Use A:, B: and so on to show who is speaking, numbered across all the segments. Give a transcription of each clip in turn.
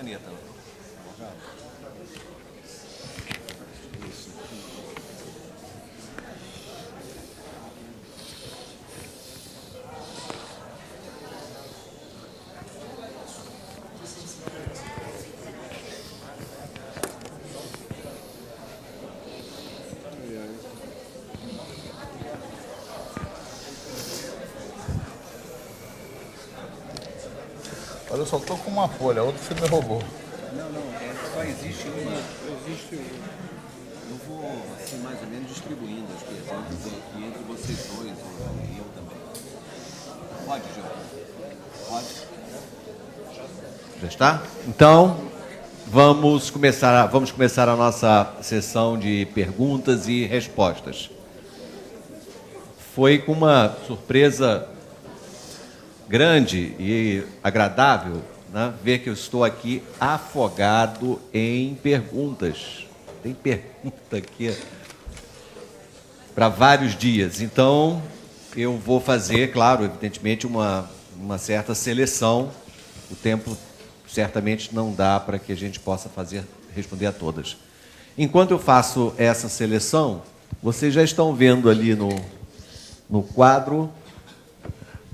A: caneta.
B: Olha, eu só tô com uma folha, a outra você me roubou.
A: Não, só existe uma. Existe uma. Eu vou, assim, mais ou menos distribuindo as perguntas aqui entre vocês dois e eu também. Pode, João? Pode? Já está? Então, vamos começar a nossa sessão de perguntas e respostas. Foi com uma surpresa grande e agradável, né, ver que eu estou aqui afogado em perguntas. Tem pergunta aqui para vários dias. Então, eu vou fazer, claro, evidentemente, uma certa seleção. O tempo certamente não dá para que a gente possa responder a todas. Enquanto eu faço essa seleção, vocês já estão vendo ali no quadro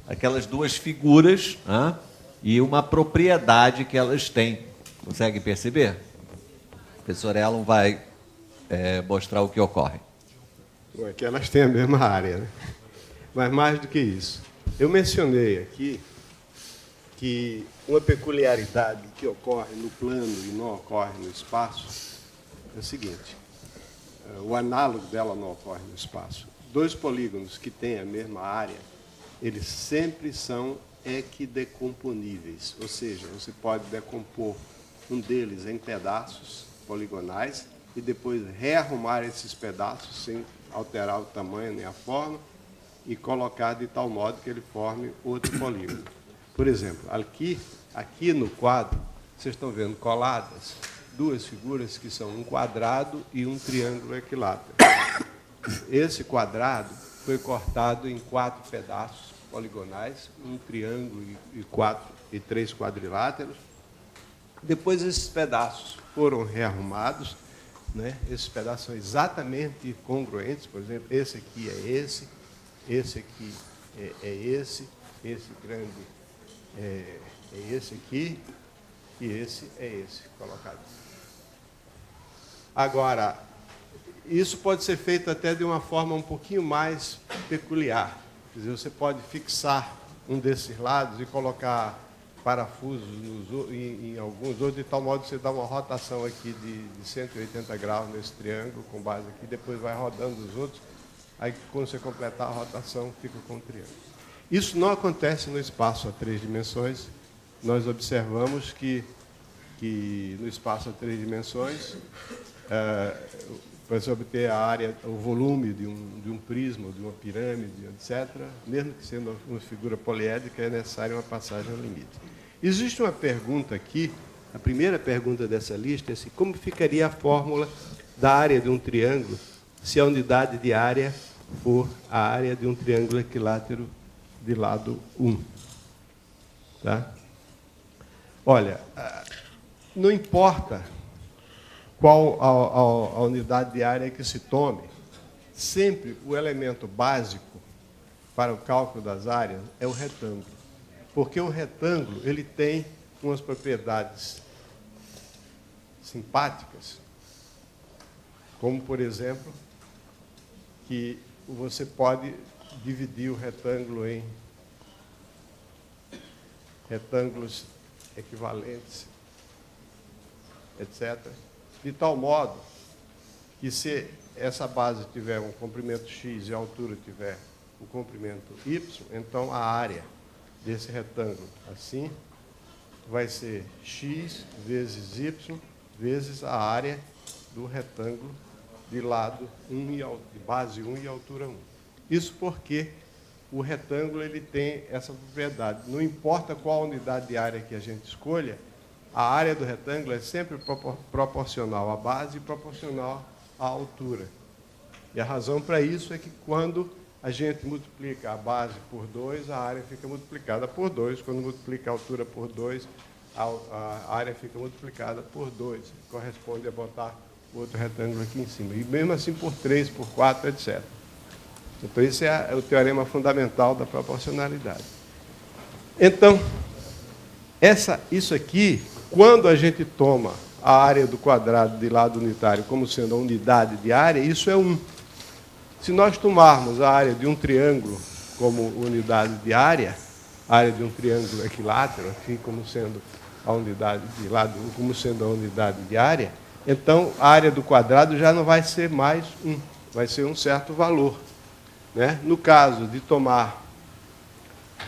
A: aquelas duas figuras, né, e uma propriedade que elas têm. Conseguem perceber? O professor Elon vai mostrar o que ocorre.
C: É que elas têm a mesma área, né? Mas mais do que isso, eu mencionei aqui que uma peculiaridade que ocorre no plano e não ocorre no espaço é o seguinte: o análogo dela não ocorre no espaço. Dois polígonos que têm a mesma área, eles sempre são equidecomponíveis, ou seja, você pode decompor um deles em pedaços poligonais e depois rearrumar esses pedaços sem alterar o tamanho nem a forma e colocar de tal modo que ele forme outro polígono. Por exemplo, aqui no quadro, vocês estão vendo coladas duas figuras que são um quadrado e um triângulo equilátero. Esse quadrado foi cortado em 4 pedaços poligonais, um triângulo e 3 quadriláteros. Depois esses pedaços foram rearrumados, né? Esses pedaços são exatamente congruentes. Por exemplo, esse aqui é esse aqui é esse grande é esse aqui e esse é esse colocado. Agora, isso pode ser feito até de uma forma um pouquinho mais peculiar. Quer dizer, você pode fixar um desses lados e colocar parafusos em alguns outros, de tal modo que você dá uma rotação aqui de 180 graus nesse triângulo, com base aqui, depois vai rodando os outros, aí quando você completar a rotação, fica com o triângulo. Isso não acontece no espaço a 3 dimensões. Nós observamos que no espaço a 3 dimensões, para se obter a área, o volume de um prisma, de uma pirâmide, etc., mesmo que sendo uma figura poliédrica, é necessária uma passagem ao limite. Existe uma pergunta aqui, a primeira pergunta dessa lista é assim: como ficaria a fórmula da área de um triângulo se a unidade de área for a área de um triângulo equilátero de lado 1? Tá? Olha, não importa qual a unidade de área que se tome, sempre o elemento básico para o cálculo das áreas é o retângulo. Porque o retângulo ele tem umas propriedades simpáticas, como, por exemplo, que você pode dividir o retângulo em retângulos equivalentes, etc., de tal modo que, se essa base tiver um comprimento x e a altura tiver o comprimento y, então a área desse retângulo, assim, vai ser x vezes y vezes a área do retângulo de lado 1 de base 1 e altura 1. Isso porque o retângulo ele tem essa propriedade. Não importa qual unidade de área que a gente escolha, a área do retângulo é sempre proporcional à base e proporcional à altura. E a razão para isso é que, quando a gente multiplica a base por 2, a área fica multiplicada por 2. Quando multiplica a altura por 2, a área fica multiplicada por 2, corresponde a botar o outro retângulo aqui em cima. E mesmo assim por 3, por 4, etc. Então, esse é o teorema fundamental da proporcionalidade. Então, isso aqui, quando a gente toma a área do quadrado de lado unitário como sendo a unidade de área, isso é 1. Se nós tomarmos a área de um triângulo como unidade de área, a área de um triângulo equilátero, aqui como sendo a unidade de lado, como sendo a unidade de área, então a área do quadrado já não vai ser mais 1, vai ser um certo valor. Né? No caso de tomar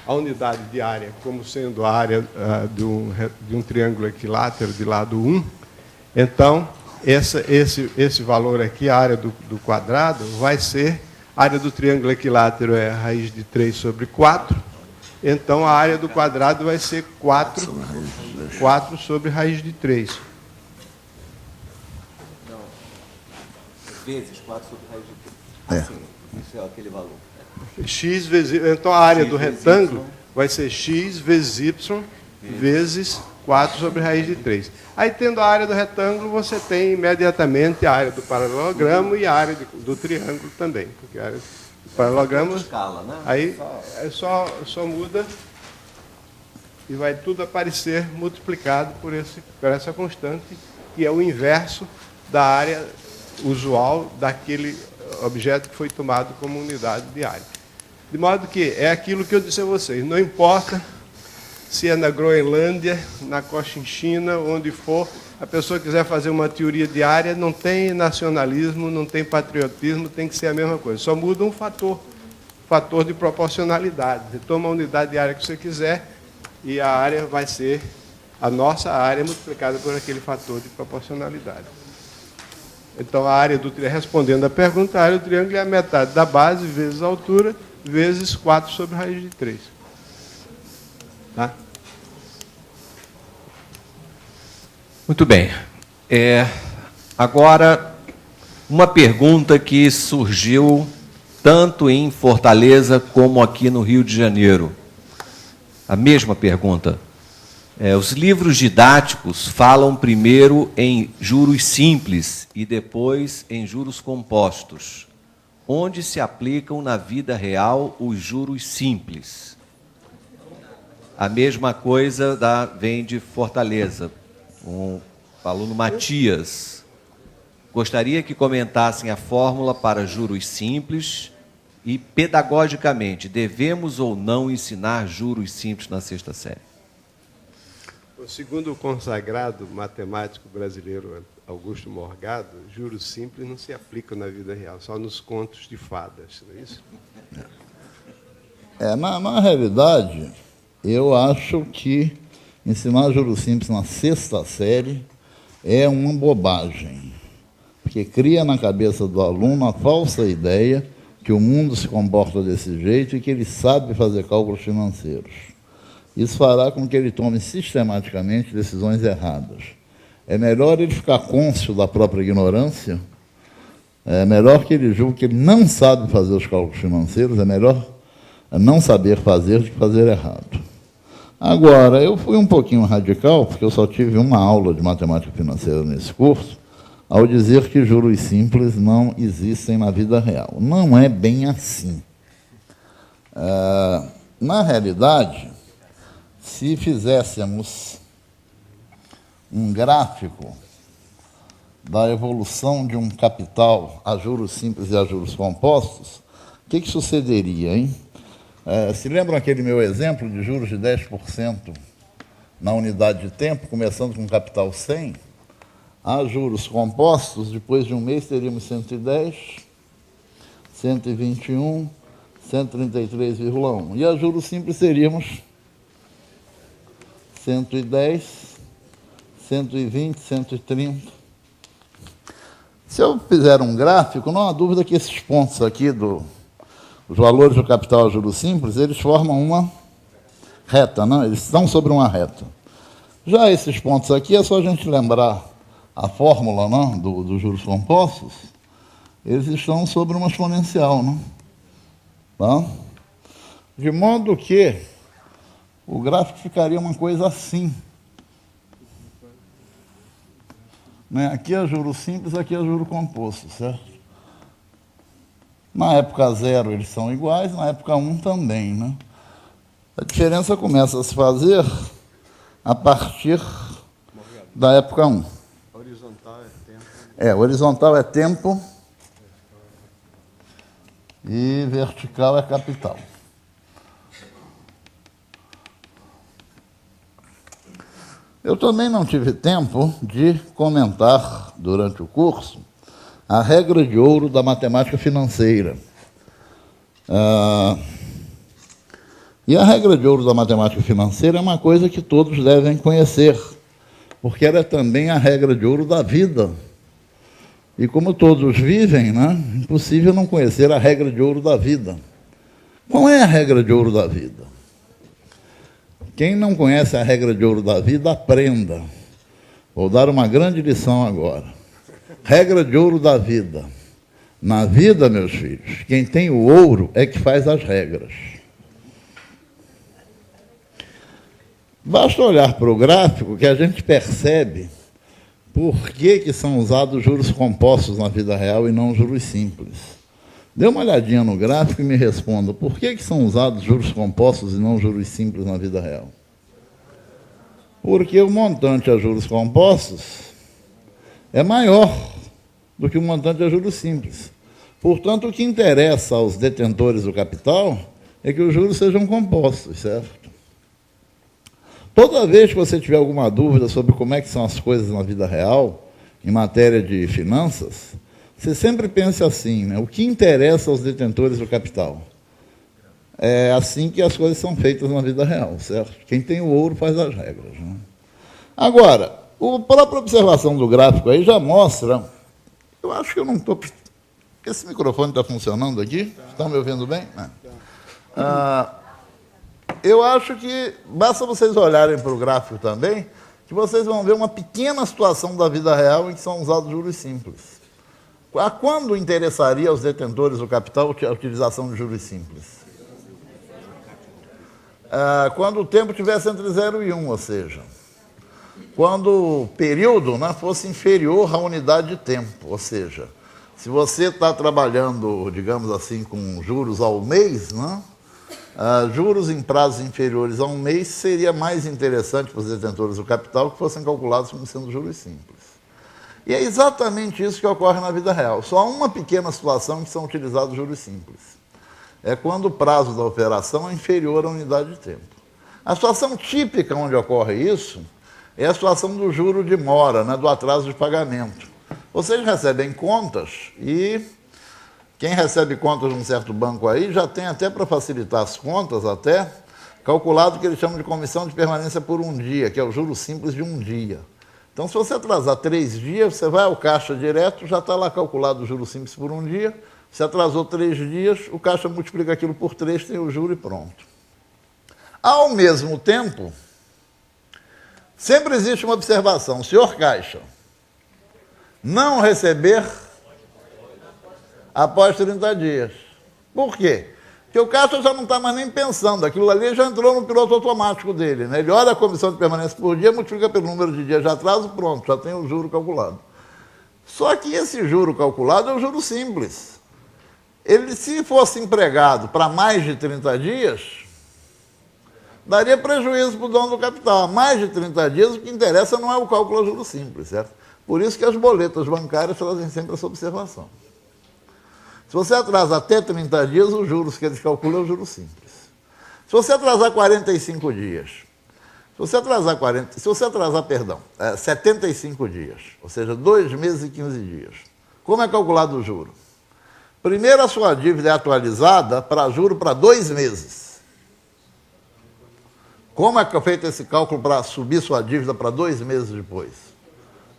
C: a unidade de área como sendo a área de um triângulo equilátero de lado 1, então esse valor aqui, a área do quadrado, vai ser, a área do triângulo equilátero é a raiz de 3 sobre 4, então a área do quadrado vai ser 4 sobre raiz de 3.
A: Não. Vezes 4 sobre raiz de 3. Assim, isso é aquele valor.
C: X vezes, então a área do retângulo vai ser x vezes y vezes 4 sobre raiz de 3. Aí, tendo a área do retângulo, você tem imediatamente a área do paralelogramo e a área do triângulo também. Porque a área do paralelogramo,
A: escala, né?
C: aí só muda e vai tudo aparecer multiplicado por essa constante, que é o inverso da área usual daquele objeto que foi tomado como unidade de área. De modo que é aquilo que eu disse a vocês, não importa se é na Groenlândia, na Cochinchina, onde for, a pessoa quiser fazer uma teoria de área, não tem nacionalismo, não tem patriotismo, tem que ser a mesma coisa. Só muda um fator de proporcionalidade. Você toma a unidade de área que você quiser e a área vai ser a nossa área multiplicada por aquele fator de proporcionalidade. Então, a área do triângulo, respondendo à pergunta, a área do triângulo é a metade da base vezes a altura, vezes 4 sobre raiz de 3. Tá?
A: Muito bem. Agora, uma pergunta que surgiu tanto em Fortaleza como aqui no Rio de Janeiro. A mesma pergunta. Os livros didáticos falam primeiro em juros simples e depois em juros compostos. Onde se aplicam na vida real os juros simples? A mesma coisa vem de Fortaleza. O aluno Matias. Gostaria que comentassem a fórmula para juros simples e, pedagogicamente, devemos ou não ensinar juros simples na sexta série?
C: Segundo o consagrado matemático brasileiro Augusto Morgado, juros simples não se aplicam na vida real, só nos contos de fadas, não é isso?
B: Na realidade, eu acho que ensinar juros simples na sexta série é uma bobagem, porque cria na cabeça do aluno a falsa ideia que o mundo se comporta desse jeito e que ele sabe fazer cálculos financeiros. Isso fará com que ele tome sistematicamente decisões erradas. É melhor ele ficar cônscio da própria ignorância, é melhor que ele julgue que ele não sabe fazer os cálculos financeiros, é melhor não saber fazer do que fazer errado. Agora, eu fui um pouquinho radical, porque eu só tive uma aula de matemática financeira nesse curso, ao dizer que juros simples não existem na vida real. Não é bem assim. Na realidade, se fizéssemos um gráfico da evolução de um capital a juros simples e a juros compostos, o que sucederia, hein? Se lembram aquele meu exemplo de juros de 10% na unidade de tempo, começando com capital 100, a juros compostos, depois de um mês teríamos 110, 121, 133,1. E a juros simples seríamos 110, 120, 130. Se eu fizer um gráfico, não há dúvida que esses pontos aqui os valores do capital a juros simples, eles formam uma reta, não? Eles estão sobre uma reta. Já esses pontos aqui, é só a gente lembrar a fórmula, não, dos juros compostos, eles estão sobre uma exponencial, não? Tá? De modo que o gráfico ficaria uma coisa assim. né? Aqui é juro simples, aqui é juro composto, certo? Na época 0 eles são iguais, na época 1 também, né? A diferença começa a se fazer a partir da época 1.
C: Horizontal é tempo.
B: Horizontal é tempo e vertical é capital. Eu também não tive tempo de comentar durante o curso a regra de ouro da matemática financeira. E a regra de ouro da matemática financeira é uma coisa que todos devem conhecer, porque ela é também a regra de ouro da vida. E como todos vivem, né, é impossível não conhecer a regra de ouro da vida. Qual é a regra de ouro da vida? Quem não conhece a regra de ouro da vida, aprenda. Vou dar uma grande lição agora. Regra de ouro da vida. Na vida, meus filhos, quem tem o ouro é que faz as regras. Basta olhar para o gráfico que a gente percebe por que são usados juros compostos na vida real e não juros simples. Dê uma olhadinha no gráfico e me responda, por que são usados juros compostos e não juros simples na vida real? Porque o montante a juros compostos é maior do que o montante a juros simples. Portanto, o que interessa aos detentores do capital é que os juros sejam compostos, certo? Toda vez que você tiver alguma dúvida sobre como é que são as coisas na vida real, em matéria de finanças, você sempre pense assim, né? O que interessa aos detentores do capital? É assim que as coisas são feitas na vida real, certo? Quem tem o ouro faz as regras, né? Agora, a própria observação do gráfico aí já mostra... Eu acho que eu não estou... Esse microfone está funcionando aqui? Estão me ouvindo bem? Eu acho que basta vocês olharem para o gráfico também, que vocês vão ver uma pequena situação da vida real em que são usados juros simples. A quando interessaria aos detentores do capital a utilização de juros simples? Quando o tempo estivesse entre 0 e 1, ou seja, quando o período, né, fosse inferior à unidade de tempo, ou seja, se você está trabalhando, digamos assim, com juros ao mês, né, juros em prazos inferiores a um mês seria mais interessante para os detentores do capital que fossem calculados como sendo juros simples. E é exatamente isso que ocorre na vida real. Só há uma pequena situação em que são utilizados juros simples. É quando o prazo da operação é inferior à unidade de tempo. A situação típica onde ocorre isso é a situação do juro de mora, né, do atraso de pagamento. Vocês recebem contas e quem recebe contas de um certo banco aí já tem até para facilitar as contas, até calculado o que eles chamam de comissão de permanência por um dia, que é o juro simples de um dia. Então, se você atrasar 3 dias, você vai ao caixa direto, já está lá calculado o juro simples por um dia. Se atrasou 3 dias, o caixa multiplica aquilo por 3, tem o juro e pronto. Ao mesmo tempo, sempre existe uma observação. Senhor caixa, não receber após 30 dias. Por quê? Porque o caixa já não está mais nem pensando. Aquilo ali já entrou no piloto automático dele, né? Ele olha a comissão de permanência por dia, multiplica pelo número de dias de atraso, pronto, já tem o juro calculado. Só que esse juro calculado é o juro simples. Ele, se fosse empregado para mais de 30 dias, daria prejuízo para o dono do capital. Mais de 30 dias, o que interessa não é o cálculo a juro simples, certo? Por isso que as boletas bancárias trazem sempre essa observação. Se você atrasa até 30 dias, os juros que eles calculam é o juro simples. Se você atrasar 45 dias, se você atrasar 75 dias, ou seja, 2 meses e 15 dias, como é calculado o juro? Primeiro, a sua dívida é atualizada para juro para 2 meses. Como é feito esse cálculo para subir sua dívida para 2 meses depois?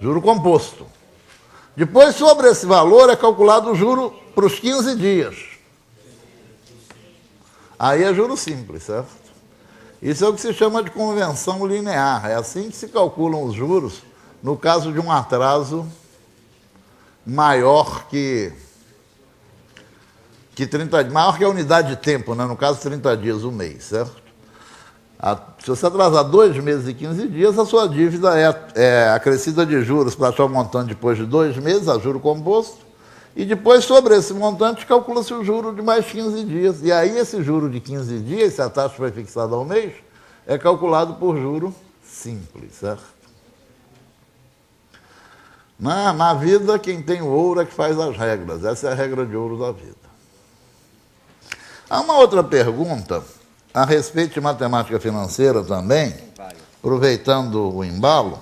B: Juro composto. Depois, sobre esse valor, é calculado o juro para os 15 dias. Aí é juro simples, certo? Isso é o que se chama de convenção linear. É assim que se calculam os juros no caso de um atraso maior que 30 dias, maior que a unidade de tempo, né? No caso, 30 dias, um mês, certo? Se você atrasar 2 meses e 15 dias, a sua dívida é acrescida de juros para achar o montante depois de 2 meses, a juro composto, e depois, sobre esse montante, calcula-se o juro de mais 15 dias. E aí, esse juro de 15 dias, se a taxa foi fixada ao mês, é calculado por juro simples, certo? Na vida, quem tem o ouro é que faz as regras. Essa é a regra de ouro da vida. Há uma outra pergunta a respeito de matemática financeira também, aproveitando o embalo,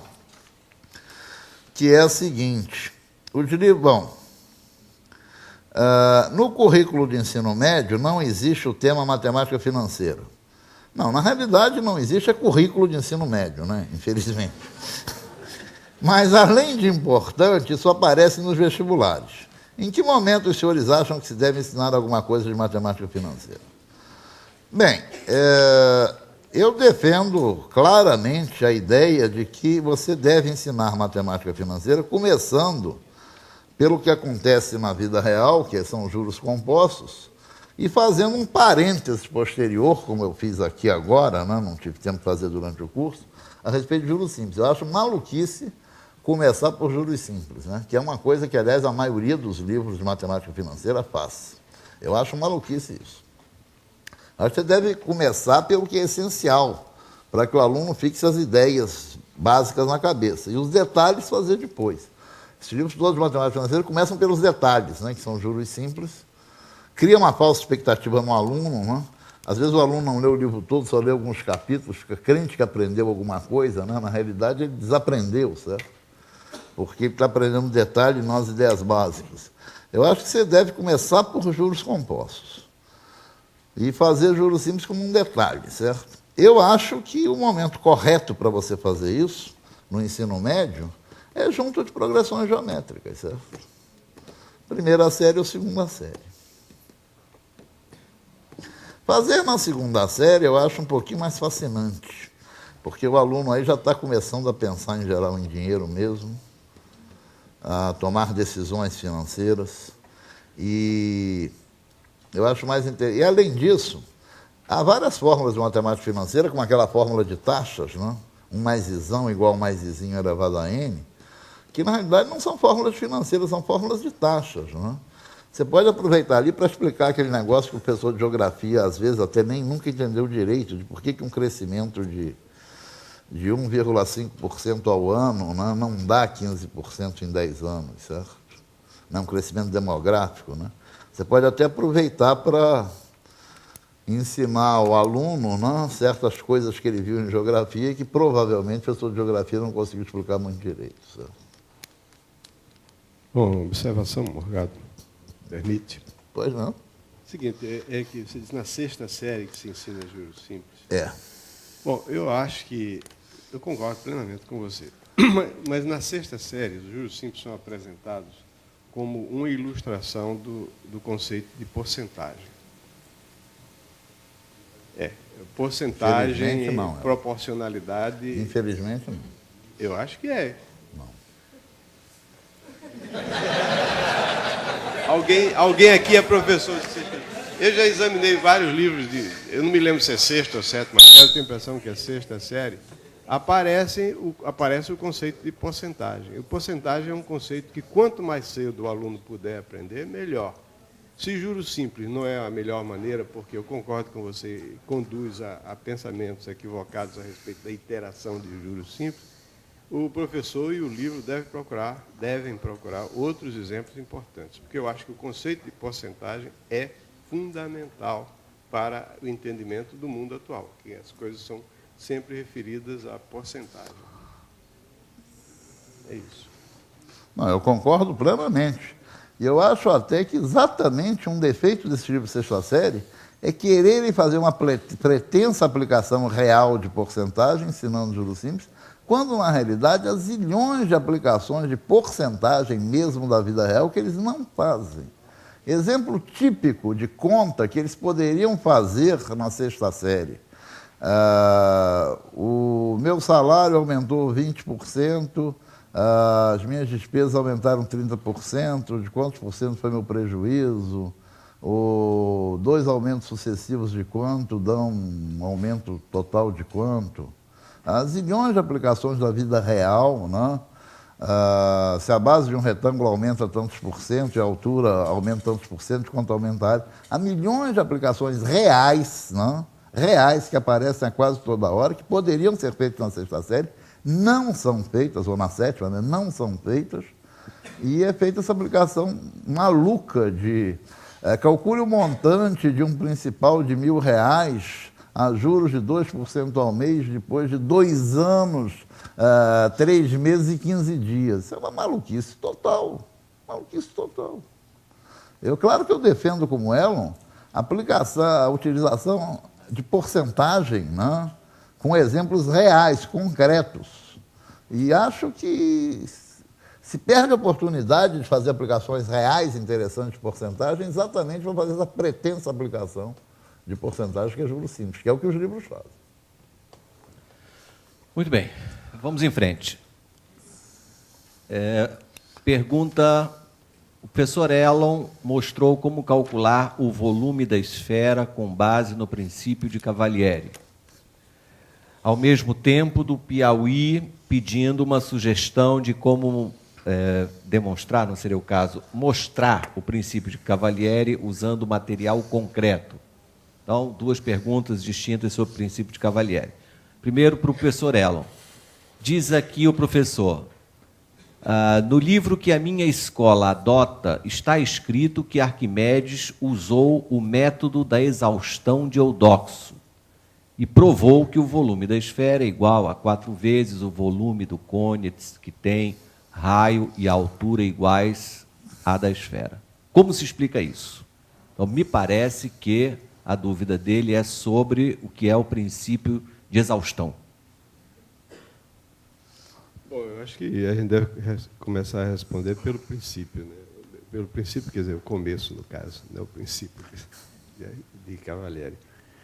B: que é a seguinte. No currículo de ensino médio não existe o tema matemática financeira. Não, na realidade não existe currículo de ensino médio, né? Infelizmente. Mas, além de importante, isso aparece nos vestibulares. Em que momento os senhores acham que se deve ensinar alguma coisa de matemática financeira? Bem, eu defendo claramente a ideia de que você deve ensinar matemática financeira começando pelo que acontece na vida real, que são os juros compostos, e fazendo um parênteses posterior, como eu fiz aqui agora, né? Não tive tempo de fazer durante o curso, a respeito de juros simples. Eu acho maluquice começar por juros simples, né? Que é uma coisa que, aliás, a maioria dos livros de matemática financeira faz. Eu acho maluquice isso. Acho que você deve começar pelo que é essencial, para que o aluno fixe as ideias básicas na cabeça, e os detalhes fazer depois. Esses livros todos de matemática financeira começam pelos detalhes, né? Que são juros simples, cria uma falsa expectativa no aluno, né? Às vezes o aluno não lê o livro todo, só lê alguns capítulos, fica crente que aprendeu alguma coisa, né? Na realidade ele desaprendeu, certo? Porque ele está aprendendo detalhe e não as ideias básicas. Eu acho que você deve começar por juros compostos e fazer juros simples como um detalhe, certo? Eu acho que o momento correto para você fazer isso, no ensino médio, é junto de progressões geométricas, certo? Primeira série ou segunda série. Fazer na segunda série eu acho um pouquinho mais fascinante, porque o aluno aí já está começando a pensar em geral em dinheiro mesmo, a tomar decisões financeiras, e eu acho mais interessante. E, além disso, há várias fórmulas de matemática financeira, como aquela fórmula de taxas, né? 1 mais izão igual mais izinho elevado a n, que, na realidade, não são fórmulas financeiras, são fórmulas de taxas, né? Você pode aproveitar ali para explicar aquele negócio que o professor de geografia, às vezes, até nem nunca entendeu direito, de por que um crescimento de 1,5% ao ano, né, não dá 15% em 10 anos, certo? Não é um crescimento demográfico, né? Você pode até aproveitar para ensinar ao aluno, né, certas coisas que ele viu em geografia e que provavelmente o professor de geografia não conseguiu explicar muito direito, certo?
C: Bom, observação, Morgado. Permite?
B: Pois não.
C: Seguinte, é que você diz na 6ª série que se ensina juros simples.
B: É.
C: Bom, eu acho que... Eu concordo plenamente com você. Mas na 6ª série, os juros simples são apresentados como uma ilustração do conceito de porcentagem. Porcentagem e proporcionalidade...
B: Infelizmente, não.
C: Eu acho que é.
B: Não.
C: Alguém aqui é professor de ciência. Eu já examinei vários livros eu não me lembro se é 6ª ou 7ª série, eu tenho a impressão que é 6ª série. Aparece o conceito de porcentagem. O porcentagem é um conceito que, quanto mais cedo o aluno puder aprender, melhor. Se juros simples não é a melhor maneira, porque eu concordo com você, conduz a pensamentos equivocados a respeito da iteração de juros simples, o professor e o livro devem procurar outros exemplos importantes, porque eu acho que o conceito de porcentagem é fundamental para o entendimento do mundo atual, que as coisas são sempre referidas à porcentagem. É isso.
B: Não, eu concordo plenamente. E eu acho até que exatamente um defeito desse livro de 6ª série é quererem fazer uma pretensa aplicação real de porcentagem, ensinando juros simples, quando, na realidade, há zilhões de aplicações de porcentagem mesmo da vida real que eles não fazem. Exemplo típico de conta que eles poderiam fazer na 6ª série. O meu salário aumentou 20%, as minhas despesas aumentaram 30%, de quantos por cento foi meu prejuízo? Dois aumentos sucessivos de quanto dão um aumento total de quanto? Há zilhões de aplicações da vida real, né? Se a base de um retângulo aumenta tantos por cento e a altura aumenta tantos por cento, quanto aumenta a área. Há milhões de aplicações reais, né? Reais, que aparecem a quase toda hora, que poderiam ser feitas na sexta série, não são feitas, ou na sétima, né? Não são feitas, e é feita essa aplicação maluca de... calcule o montante de um principal de R$ 1.000 a juros de 2% ao mês, depois de 2 anos, 3 meses e 15 dias. Isso é uma maluquice total. Maluquice total. Claro que eu defendo, como Elon, a utilização de porcentagem, né, com exemplos reais, concretos. E acho que se perde a oportunidade de fazer aplicações reais interessantes de porcentagem exatamente para fazer essa pretensa aplicação de porcentagem que é juros simples, que é o que os livros fazem.
A: Muito bem, vamos em frente. Pergunta: o professor Elon mostrou como calcular o volume da esfera com base no princípio de Cavalieri. Ao mesmo tempo, do Piauí, pedindo uma sugestão de como demonstrar, não seria o caso, mostrar o princípio de Cavalieri usando material concreto. Então, 2 perguntas distintas sobre o princípio de Cavalieri. Primeiro, para o professor Elon. Diz aqui o professor: no livro que a minha escola adota, está escrito que Arquimedes usou o método da exaustão de Eudoxo e provou que o volume da esfera é igual a 4 vezes o volume do cone, que tem raio e altura iguais à da esfera. Como se explica isso? Então, me parece que a dúvida dele é sobre o que é o princípio de exaustão.
C: Bom, eu acho que a gente deve começar a responder pelo princípio, né? Pelo princípio, quer dizer, o começo, no caso, né? O princípio de Cavalieri.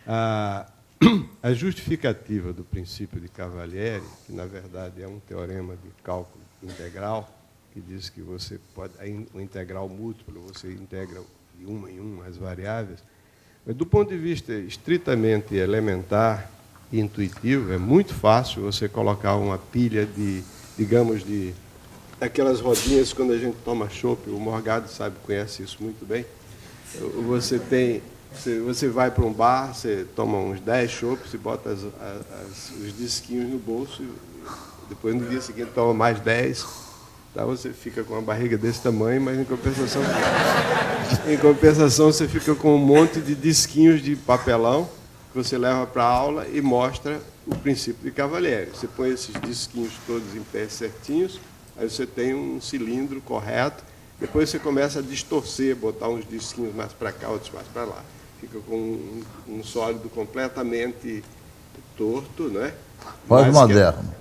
C: A justificativa do princípio de Cavalieri, que na verdade é um teorema de cálculo integral, que diz que você pode, o integral múltiplo, você integra de uma em uma as variáveis. Mas, do ponto de vista estritamente elementar e intuitivo, é muito fácil você colocar uma pilha de, digamos, de aquelas rodinhas quando a gente toma chopp. O Morgado conhece isso muito bem. Você vai para um bar, você toma uns 10 chopps e bota os disquinhos no bolso, e depois no dia seguinte toma mais 10. Tá? Você fica com uma barriga desse tamanho, mas em compensação você fica com um monte de disquinhos de papelão que você leva para a aula e mostra o princípio de Cavalieri. Você põe esses disquinhos todos em pé certinhos, aí você tem um cilindro correto, depois você começa a distorcer, botar uns disquinhos mais para cá, outros mais para lá. Fica com um sólido completamente torto, né?
B: Pós-moderno.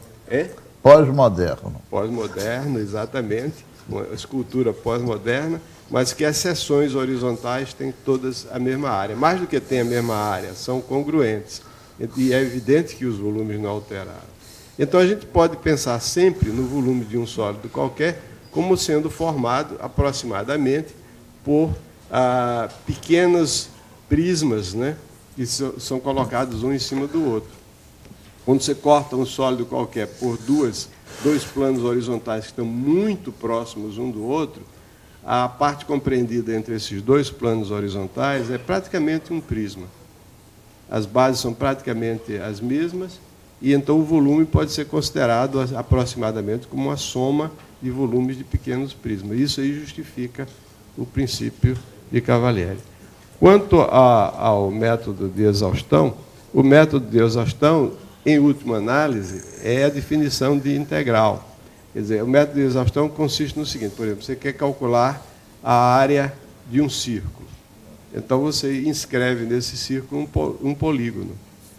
B: Pós-moderno. Pós-moderno,
C: exatamente. Uma escultura pós-moderna, mas que as seções horizontais têm todas a mesma área. Mais do que tem a mesma área, são congruentes. E é evidente que os volumes não alteraram. Então, a gente pode pensar sempre no volume de um sólido qualquer como sendo formado aproximadamente por pequenos prismas, né, que são colocados um em cima do outro. Quando você corta um sólido qualquer por dois planos horizontais que estão muito próximos um do outro, a parte compreendida entre esses 2 planos horizontais é praticamente um prisma. As bases são praticamente as mesmas, e então o volume pode ser considerado aproximadamente como uma soma de volumes de pequenos prismas. Isso aí justifica o princípio de Cavalieri. Quanto ao método de exaustão, o método de exaustão, em última análise, é a definição de integral. Quer dizer, o método de exaustão consiste no seguinte: por exemplo, você quer calcular a área de um círculo. Então, você inscreve nesse círculo um polígono.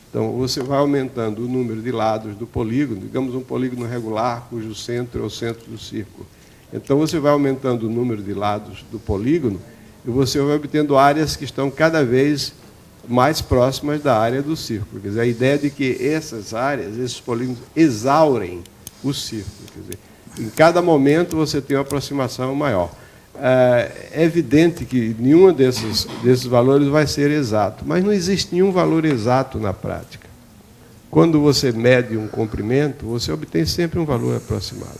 C: Então, você vai aumentando o número de lados do polígono, digamos um polígono regular, cujo centro é o centro do círculo. Então, você vai aumentando o número de lados do polígono e você vai obtendo áreas que estão cada vez mais próximas da área do círculo. Quer dizer, a ideia de que essas áreas, esses polígonos, exaurem o círculo. Quer dizer, em cada momento você tem uma aproximação maior. é evidente que nenhum desses valores vai ser exato, mas não existe nenhum valor exato na prática. Quando você mede um comprimento, você obtém sempre um valor aproximado.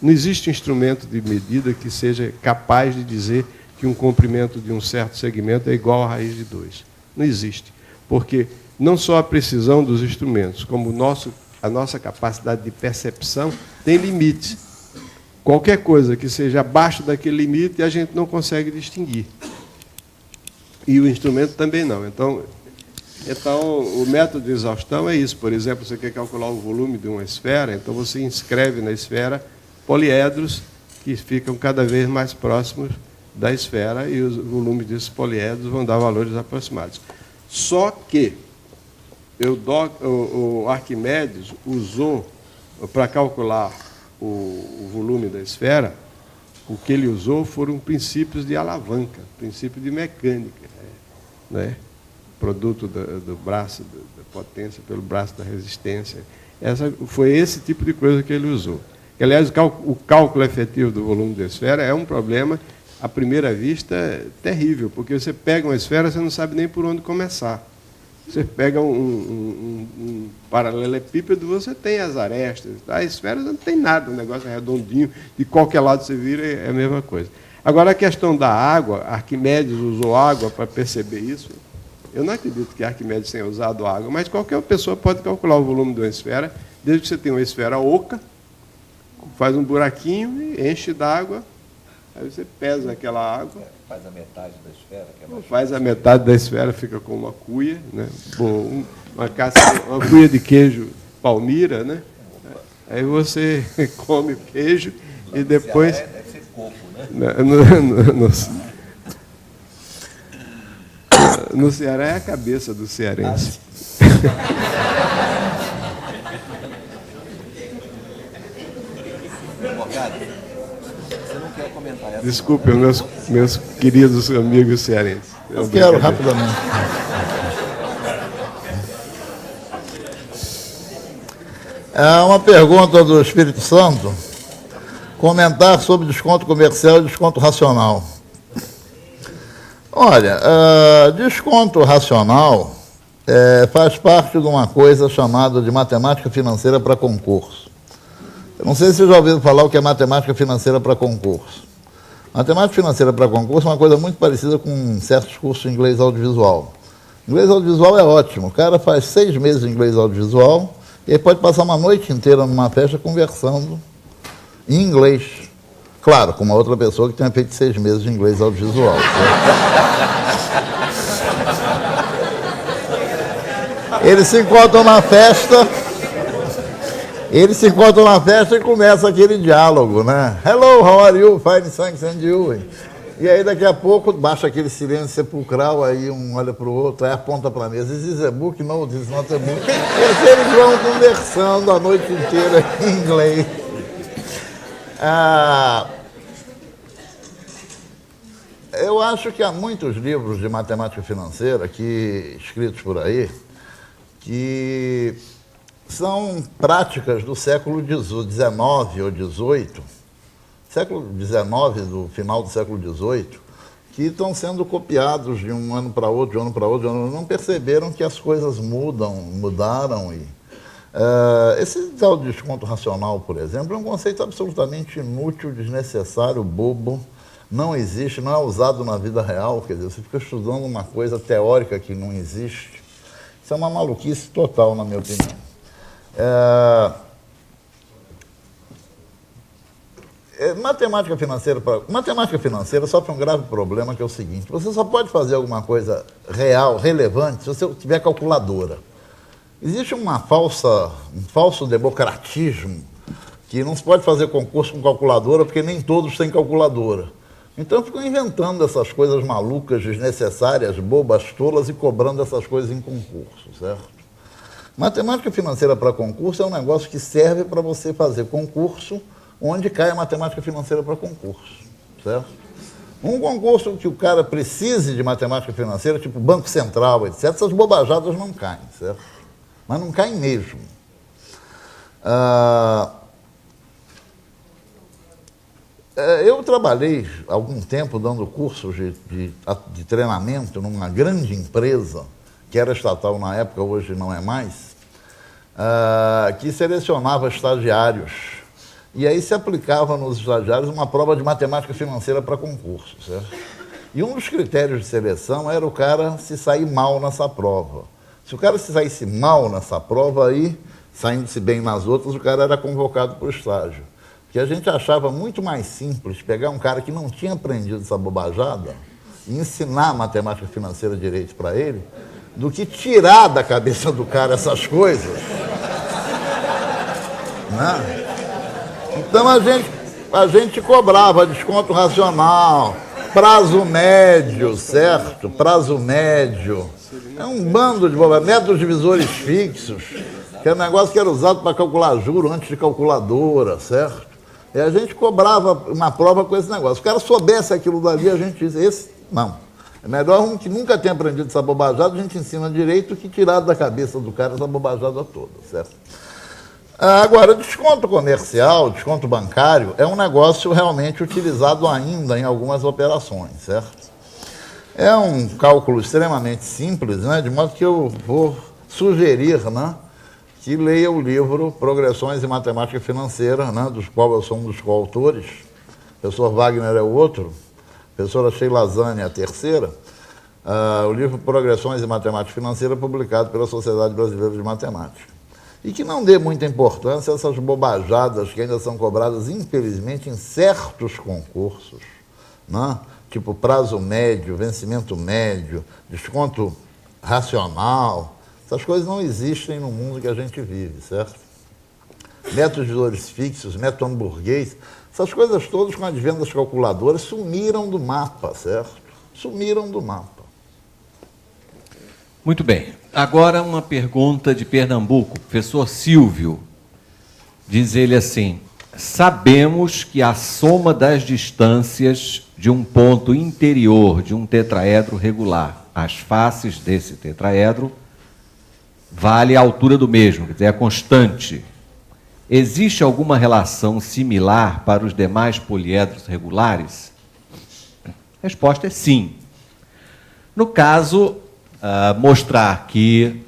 C: Não existe instrumento de medida que seja capaz de dizer que um comprimento de um certo segmento é igual à raiz de 2. Não existe. Porque não só a precisão dos instrumentos, como a nossa capacidade de percepção tem limites. Qualquer coisa que seja abaixo daquele limite, a gente não consegue distinguir. E o instrumento também não. Então, o método de exaustão é isso. Por exemplo, você quer calcular o volume de uma esfera, então você inscreve na esfera poliedros que ficam cada vez mais próximos da esfera e os volumes desses poliedros vão dar valores aproximados. Só que o Arquimedes usou, para calcular o volume da esfera, o que ele usou foram princípios de alavanca, princípio de mecânica, né? Produto do braço, da potência pelo braço da resistência. Foi esse tipo de coisa que ele usou. Aliás, o cálculo efetivo do volume da esfera é um problema, à primeira vista, terrível, porque você pega uma esfera, você não sabe nem por onde começar. Você pega um paralelepípedo, você tem as arestas. A esfera não tem nada, o negócio é redondinho, de qualquer lado você vira, é a mesma coisa. Agora, a questão da água, Arquimedes usou água para perceber isso. Eu não acredito que Arquimedes tenha usado água, mas qualquer pessoa pode calcular o volume de uma esfera, desde que você tenha uma esfera oca, faz um buraquinho e enche d'água, aí você pesa aquela água.
A: Faz a metade da esfera.
C: Faz a metade da esfera, fica com uma cuia, né? Bom, uma cuia de queijo palmira, né? Aí você come o queijo e depois...
A: Deve ser coco, né?
C: No Ceará é a cabeça do cearense.
A: Você não quer comentar essa?
C: Desculpe, meus queridos amigos cearenses.
B: Eu quero, rapidamente. É uma pergunta do Espírito Santo. Comentar sobre desconto comercial e desconto racional. Olha, desconto racional faz parte de uma coisa chamada de matemática financeira para concurso. Eu não sei se vocês já ouviram falar o que é matemática financeira para concurso. Matemática financeira para concurso é uma coisa muito parecida com certos cursos de inglês audiovisual. Inglês audiovisual é ótimo. O cara faz 6 meses de inglês audiovisual e ele pode passar uma noite inteira numa festa conversando em inglês. Claro, com uma outra pessoa que tenha feito 6 meses de inglês audiovisual. Eles se encontram na festa e começa aquele diálogo, né? Hello, how are you? Fine, thanks, and you? E aí, daqui a pouco, baixa aquele silêncio sepulcral, aí um olha para o outro, aí aponta para a mesa. This is a book? No, this is not a book. E eles vão conversando a noite inteira em inglês. Eu acho que há muitos livros de matemática financeira escritos por aí que são práticas do século XIX ou XVIII, século XIX, do final do século XVIII, que estão sendo copiados de um ano para outro, de um ano para outro, não perceberam que as coisas mudaram. Esse tal de desconto racional, por exemplo, é um conceito absolutamente inútil, desnecessário, bobo, não existe, não é usado na vida real, quer dizer, você fica estudando uma coisa teórica que não existe. Isso é uma maluquice total, na minha opinião. Matemática financeira sofre um grave problema, que é o seguinte: você só pode fazer alguma coisa real, relevante, se você tiver calculadora. Existe um falso democratismo, que não se pode fazer concurso com calculadora, porque nem todos têm calculadora. Então ficam inventando essas coisas malucas, desnecessárias, bobas, tolas, e cobrando essas coisas em concurso, certo? Matemática financeira para concurso é um negócio que serve para você fazer concurso onde cai a matemática financeira para concurso, certo? Um concurso que o cara precise de matemática financeira, tipo Banco Central, etc., essas bobajadas não caem, certo? Mas não caem mesmo. Eu trabalhei algum tempo dando cursos de treinamento numa grande empresa, que era estatal na época, hoje não é mais, que selecionava estagiários. E aí se aplicava nos estagiários uma prova de matemática financeira para concurso, certo? E um dos critérios de seleção era o cara se sair mal nessa prova. Se o cara se saísse mal nessa prova, aí, saindo-se bem nas outras, o cara era convocado para o estágio. Porque a gente achava muito mais simples pegar um cara que não tinha aprendido essa bobajada e ensinar matemática financeira direito para ele, do que tirar da cabeça do cara essas coisas. Né? Então a gente cobrava desconto racional, prazo médio, certo? Prazo médio. É um bando de bobagem. Métodos divisores fixos, que é um negócio que era usado para calcular juro antes de calculadora, certo? E a gente cobrava uma prova com esse negócio. Se o cara soubesse aquilo dali, a gente dizia, esse não. É melhor um que nunca tenha aprendido essa bobajada, a gente ensina direito, que tirar da cabeça do cara essa bobajada toda, certo? Agora, desconto comercial, desconto bancário, é um negócio realmente utilizado ainda em algumas operações, certo? É um cálculo extremamente simples, né? De modo que eu vou sugerir, né, que leia o livro Progressões em Matemática Financeira, né, dos qual eu sou um dos coautores, o professor Wagner é o outro, a professora Sheila Zani é a terceira, o livro Progressões em Matemática Financeira, publicado pela Sociedade Brasileira de Matemática. E que não dê muita importância a essas bobajadas que ainda são cobradas, infelizmente, em certos concursos, né? Tipo prazo médio, vencimento médio, desconto racional. Essas coisas não existem no mundo que a gente vive, certo? Métodos divisores fixos, método hamburguês, essas coisas todas com o advento das calculadoras sumiram do mapa, certo? Sumiram do mapa.
A: Muito bem. Agora uma pergunta de Pernambuco. Professor Silvio, diz ele assim: sabemos que a soma das distâncias de um ponto interior de um tetraedro regular, as faces desse tetraedro, vale a altura do mesmo, quer dizer, é constante. Existe alguma relação similar para os demais poliedros regulares? A resposta é sim. No caso, mostrar que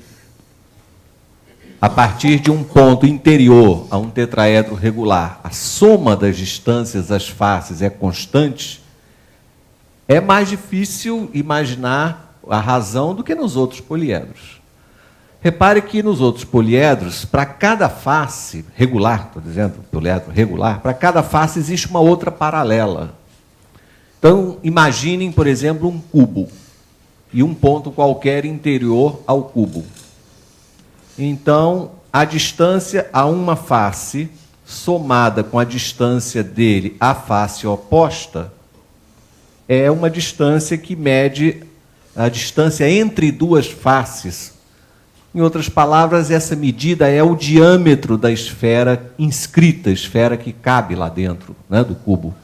A: a partir de um ponto interior a um tetraedro regular, a soma das distâncias às faces é constante, é mais difícil imaginar a razão do que nos outros poliedros. Repare que nos outros poliedros, para cada face regular, estou dizendo poliedro regular, para cada face existe uma outra paralela. Então, imaginem, por exemplo, um cubo e um ponto qualquer interior ao cubo. Então, a distância a uma face, somada com a distância dele à face oposta, é uma distância que mede a distância entre duas faces. Em outras palavras, essa medida é o diâmetro da esfera inscrita, esfera que cabe lá dentro, né, do cubo.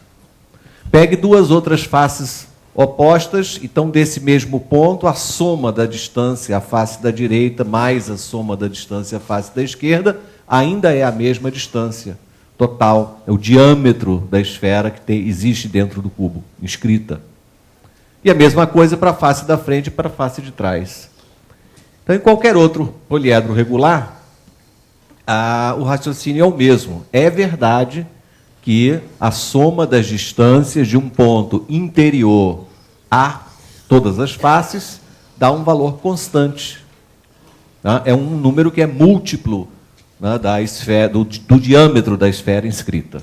A: Pegue duas outras faces opostas, então desse mesmo ponto, a soma da distância à face da direita mais a soma da distância à face da esquerda ainda é a mesma distância total, é o diâmetro da esfera que existe dentro do cubo, inscrita. E a mesma coisa para a face da frente e para a face de trás. Então, em qualquer outro poliedro regular, o raciocínio é o mesmo. É verdade que a soma das distâncias de um ponto interior a todas as faces dá um valor constante. Tá? É um número que é múltiplo, né, da esfera, do diâmetro da esfera inscrita.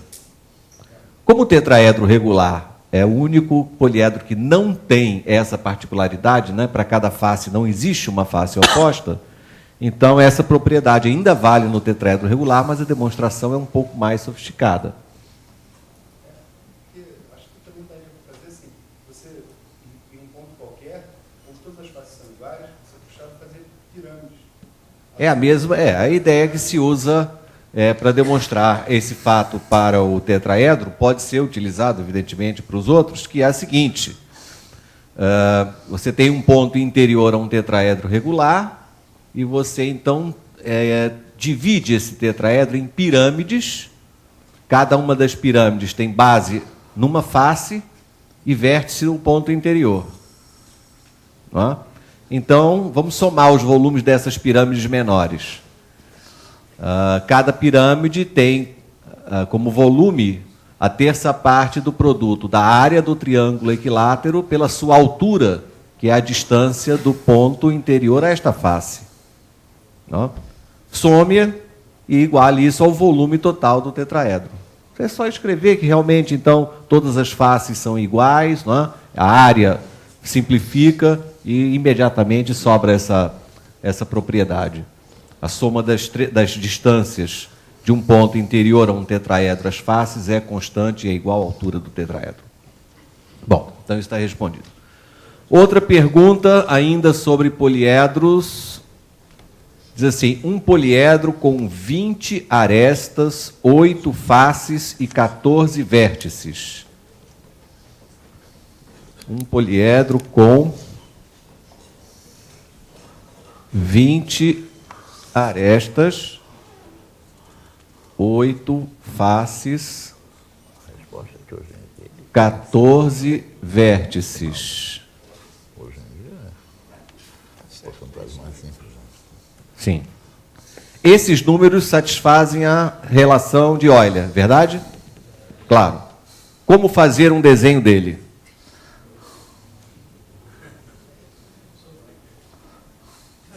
A: Como o tetraedro regular é o único poliedro que não tem essa particularidade, né, para cada face não existe uma face oposta, então essa propriedade ainda vale no tetraedro regular, mas a demonstração é um pouco mais sofisticada.
D: Acho que também daria para fazer assim, você, em um ponto qualquer, onde todas as faces são iguais, você puxava fazer pirâmides.
A: É a mesma, a ideia que se usa para demonstrar esse fato para o tetraedro, pode ser utilizado, evidentemente, para os outros, que é a seguinte: você tem um ponto interior a um tetraedro regular, e você, então, divide esse tetraedro em pirâmides. Cada uma das pirâmides tem base numa face e vértice no ponto interior. Não é? Então, vamos somar os volumes dessas pirâmides menores. Cada pirâmide tem como volume a terça parte do produto da área do triângulo equilátero pela sua altura, que é a distância do ponto interior a esta face. Não? Some-a e iguale isso ao volume total do tetraedro. É só escrever que realmente, então, todas as faces são iguais, não é? A área simplifica e imediatamente sobra essa propriedade. A soma das distâncias de um ponto interior a um tetraedro, as faces, é constante e é igual à altura do tetraedro. Bom, então isso está respondido. Outra pergunta, ainda sobre poliedros. Diz assim: um poliedro com 20 arestas, 8 faces e 14 vértices. Um poliedro com 20 arestas, 8 faces, 14 vértices.
B: Hoje em dia é porcentagem mais simples.
A: Sim. Esses números satisfazem a relação de Euler, verdade? Claro. Como fazer um desenho dele?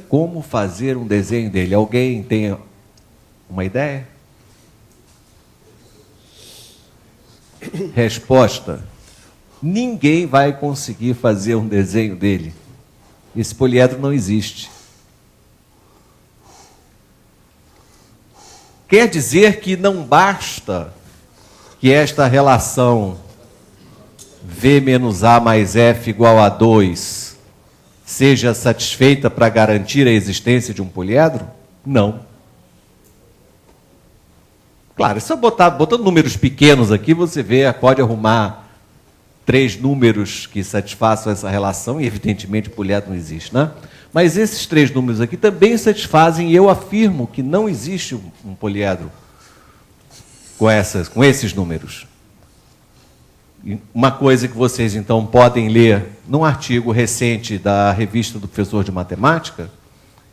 A: Como fazer um desenho dele? Alguém tem uma ideia? Resposta: ninguém vai conseguir fazer um desenho dele. Esse poliedro não existe. Quer dizer que não basta que esta relação V menos A mais F igual a 2 seja satisfeita para garantir a existência de um poliedro? Não. Claro, é só botando números pequenos aqui, você vê, pode arrumar 3 números que satisfaçam essa relação, e evidentemente o poliedro não existe, né? Mas esses 3 números aqui também satisfazem, e eu afirmo que não existe um poliedro com esses números. Uma coisa que vocês, então, podem ler num artigo recente da revista do professor de matemática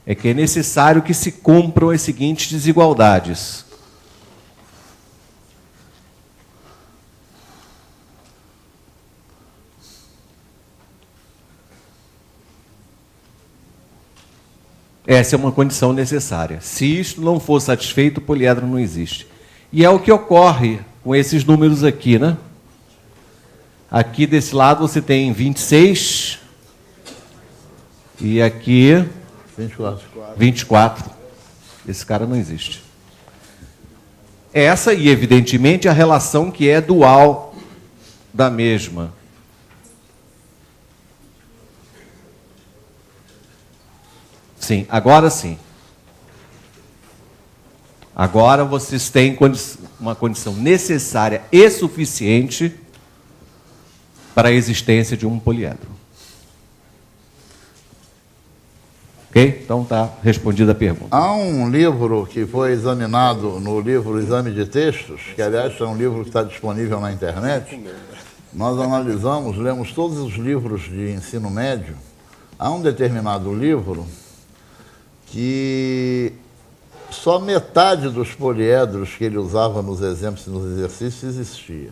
A: é que é necessário que se cumpram as seguintes desigualdades. Essa é uma condição necessária. Se isto não for satisfeito, o poliedro não existe. E é o que ocorre com esses números aqui, né? Aqui desse lado você tem 26 e aqui 24. Esse cara não existe. Essa e, evidentemente, a relação que é dual da mesma. Sim, agora sim. Agora vocês têm uma condição necessária e suficiente para a existência de um poliedro. Ok? Então está respondida a pergunta.
B: Há um livro que foi examinado no livro Exame de Textos, que aliás é um livro que está disponível na internet. Nós analisamos, lemos todos os livros de ensino médio. Há um determinado livro que só metade dos poliedros que ele usava nos exemplos e nos exercícios existia.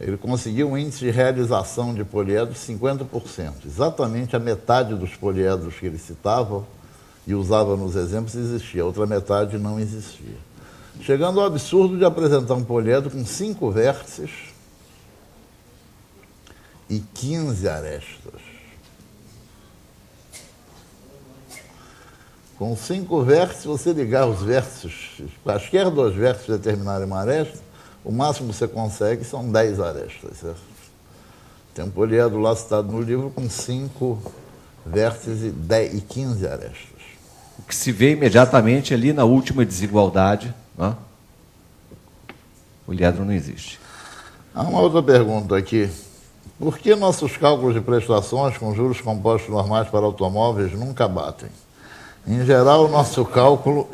B: Ele conseguiu um índice de realização de poliedros 50%. Exatamente a metade dos poliedros que ele citava e usava nos exemplos existia, a outra metade não existia. Chegando ao absurdo de apresentar um poliedro com 5 vértices e 15 arestas. Com 5 vértices, você ligar os vértices, quaisquer 2 vértices determinarem uma aresta, o máximo que você consegue são 10 arestas, certo? Tem um poliedro lá citado no livro com 5 vértices e 15 arestas.
A: O que se vê imediatamente ali na última desigualdade, né? O poliedro não existe.
B: Há uma outra pergunta aqui. Por que nossos cálculos de prestações com juros compostos normais para automóveis nunca batem? Em geral, o nosso cálculo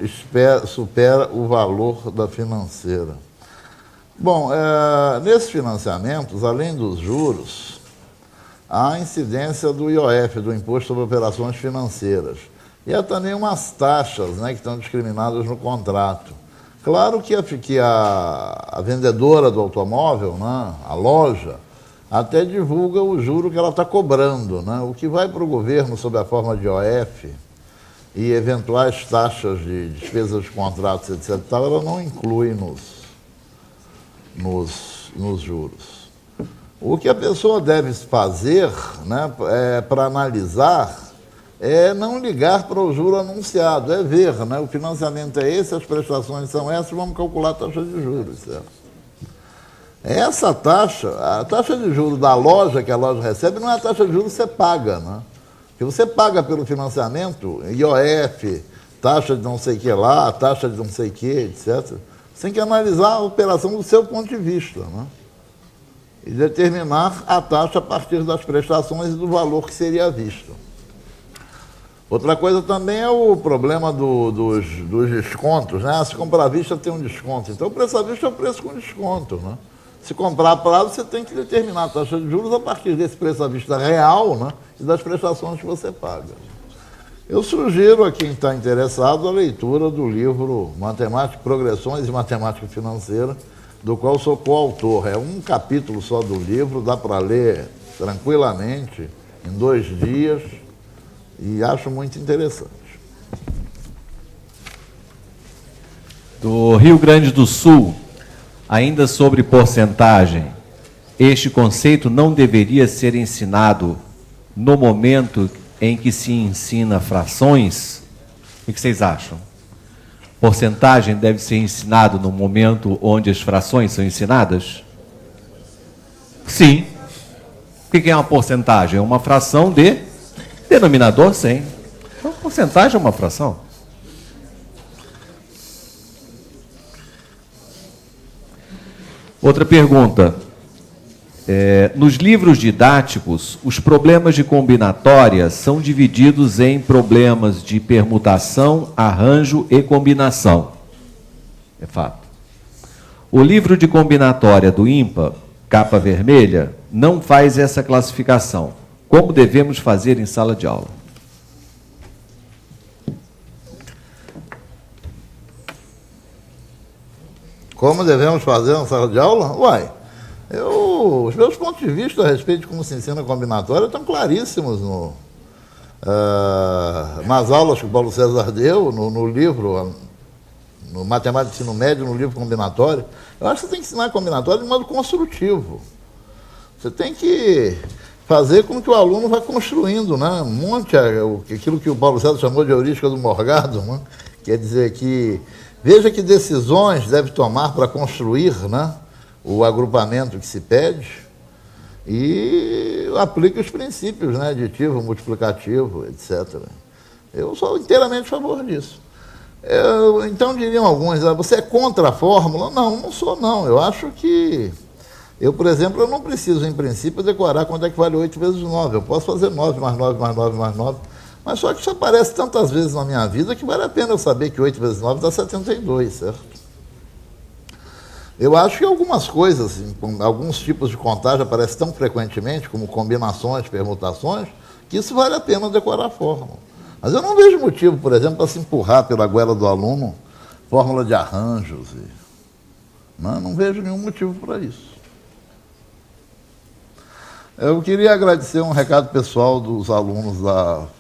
B: supera o valor da financeira. Bom, nesses financiamentos, além dos juros, há a incidência do IOF, do Imposto sobre Operações Financeiras. E há também umas taxas, né, que estão discriminadas no contrato. Claro que a vendedora do automóvel, né, a loja, até divulga o juro que ela está cobrando, né? O que vai para o governo sob a forma de IOF e eventuais taxas de despesas de contratos, etc., ela não inclui nos juros. O que a pessoa deve fazer, né, para analisar é não ligar para o juro anunciado, é ver, né, o financiamento é esse, as prestações são essas, vamos calcular a taxa de juros, certo? Essa taxa, a taxa de juros da loja que a loja recebe não é a taxa de juros que você paga, né? Porque você paga pelo financiamento, IOF, taxa de não sei o que lá, taxa de não sei o que, etc. Você tem que analisar a operação do seu ponto de vista, né? E determinar a taxa a partir das prestações e do valor que seria visto. Outra coisa também é o problema dos descontos, né? Se comprar à vista tem um desconto. Então o preço à vista é o preço com desconto, né? Se comprar a prazo, você tem que determinar a taxa de juros a partir desse preço à vista real, né? E das prestações que você paga. Eu sugiro a quem está interessado a leitura do livro Matemática, Progressões e Matemática Financeira, do qual sou coautor. É um capítulo só do livro, dá para ler tranquilamente, em 2 dias, e acho muito interessante.
A: Do Rio Grande do Sul, ainda sobre porcentagem, este conceito não deveria ser ensinado no momento em que se ensina frações? O que vocês acham? Porcentagem deve ser ensinado no momento onde as frações são ensinadas? Sim. O que é uma porcentagem? É uma fração de denominador 100. Então, porcentagem é uma fração. Outra pergunta. Nos livros didáticos, os problemas de combinatória são divididos em problemas de permutação, arranjo e combinação. É fato. O livro de combinatória do IMPA, capa vermelha, não faz essa classificação. Como devemos fazer em sala de aula?
B: Como devemos fazer na sala de aula? Os meus pontos de vista a respeito de como se ensina combinatória estão claríssimos nas aulas que o Paulo César deu, no livro, no Matemática de Ensino Médio, no livro combinatório. Eu acho que você tem que ensinar combinatória de modo construtivo. Você tem que fazer com que o aluno vá construindo, né? Aquilo que o Paulo César chamou de heurística do Morgado, né? Quer dizer que veja que decisões deve tomar para construir, né, o agrupamento que se pede e aplique os princípios, né, aditivo, multiplicativo, etc. Eu sou inteiramente a favor disso. Então diriam alguns, você é contra a fórmula? Não, não sou não. Eu acho que por exemplo, eu não preciso, em princípio, decorar quanto é que vale 8 vezes 9. Eu posso fazer 9 mais 9 mais 9 mais 9. Mas só que isso aparece tantas vezes na minha vida que vale a pena eu saber que 8 vezes 9 dá 72, certo? Eu acho que algumas coisas, alguns tipos de contagem aparecem tão frequentemente, como combinações, permutações, que isso vale a pena decorar a fórmula. Mas eu não vejo motivo, por exemplo, para se empurrar pela goela do aluno fórmula de arranjos. Não vejo nenhum motivo para isso. Eu queria agradecer um recado pessoal dos alunos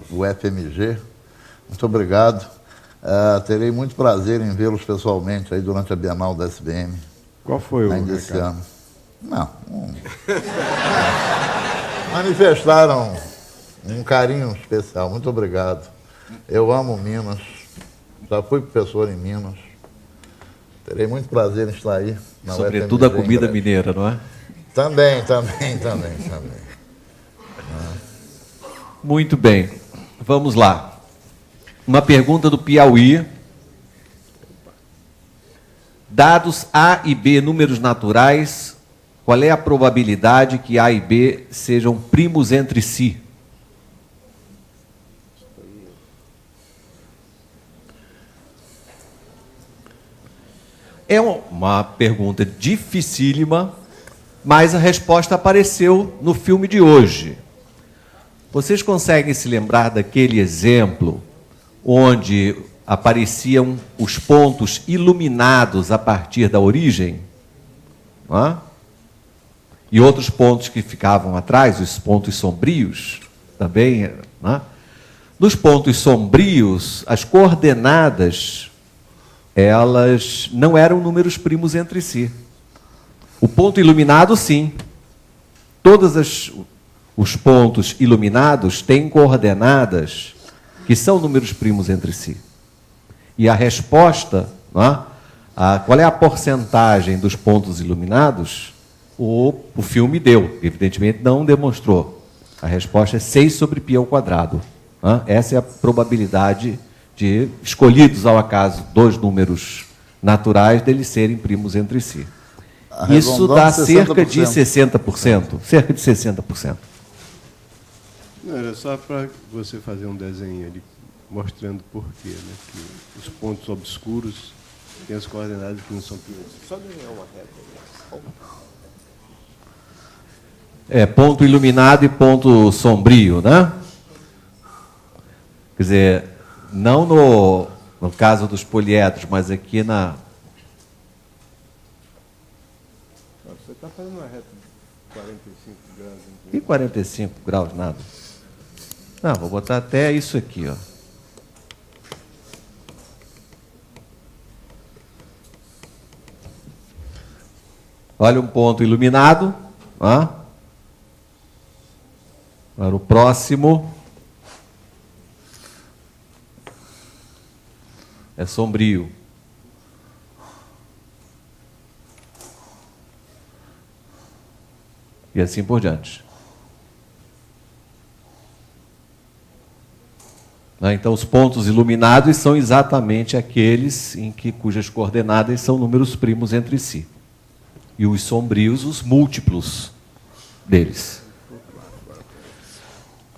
B: do FMG. Muito obrigado. Terei muito prazer em vê-los pessoalmente aí durante a Bienal da SBM.
C: Qual foi o
B: ainda esse
C: recado?
B: ano. Não. Manifestaram um carinho especial. Muito obrigado. Eu amo Minas. Já fui professor em Minas. Terei muito prazer em estar aí.
A: Sobretudo a comida mineira, não é?
B: Também.
A: Muito bem. Vamos lá. Uma pergunta do Piauí. Dados A e B, números naturais, qual é a probabilidade que A e B sejam primos entre si? É uma pergunta dificílima, mas a resposta apareceu no filme de hoje. Vocês conseguem se lembrar daquele exemplo onde apareciam os pontos iluminados a partir da origem? Não é? E outros pontos que ficavam atrás, os pontos sombrios, também. Não é? Nos pontos sombrios, as coordenadas, elas não eram números primos entre si. O ponto iluminado, sim. Todos os pontos iluminados têm coordenadas que são números primos entre si. E a resposta, não é? Qual é a porcentagem dos pontos iluminados? O filme deu, evidentemente não demonstrou. A resposta é 6 sobre π ao quadrado. Não é? Essa é a probabilidade de, escolhidos ao acaso, dois números naturais, deles serem primos entre si. Isso dá cerca de 60%. Cerca de 60%.
C: Não, era só para você fazer um desenho ali, mostrando por quê, né? Que os pontos obscuros têm as coordenadas que não são primos. Só desenhar uma reta.
A: Ponto iluminado e ponto sombrio, né? Quer dizer, não no caso dos poliedros, mas aqui na...
C: Você está fazendo uma reta de 45 graus.
A: E 45 graus, nada. Não, vou botar até isso aqui, ó. Olha um ponto iluminado, ó. Para o próximo é sombrio. E assim por diante. Então, os pontos iluminados são exatamente aqueles cujas coordenadas são números primos entre si. E os sombrios, os múltiplos deles.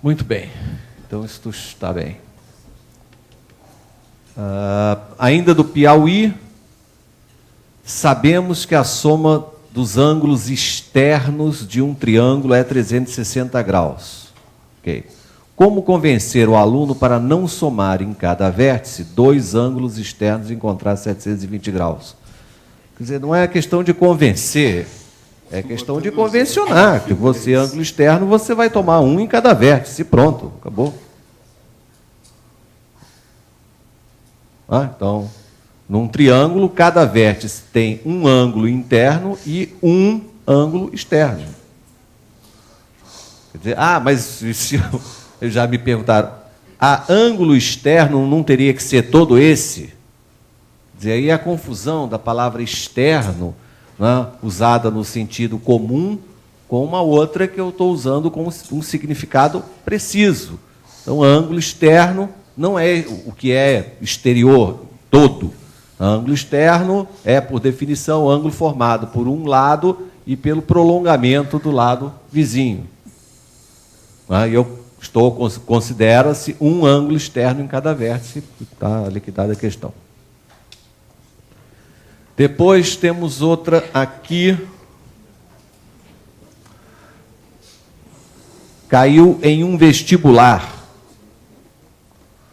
A: Muito bem. Então, isso está bem. Ainda do Piauí, sabemos que a soma dos ângulos externos de um triângulo é 360 graus. Ok. Como convencer o aluno para não somar em cada vértice dois ângulos externos e encontrar 720 graus? Quer dizer, não é questão de convencer, é questão de convencionar. Que você, ângulo externo, você vai tomar um em cada vértice, pronto, acabou. Então, num triângulo, cada vértice tem um ângulo interno e um ângulo externo. Quer dizer, mas se já me perguntaram, ângulo externo não teria que ser todo esse? Quer dizer, aí a confusão da palavra externo, né, usada no sentido comum, com uma outra que eu estou usando com um significado preciso. Então, ângulo externo não é o que é exterior todo. Ângulo externo é, por definição, ângulo formado por um lado e pelo prolongamento do lado vizinho. Considera-se um ângulo externo em cada vértice, está liquidada a questão. Depois temos outra aqui. Caiu em um vestibular,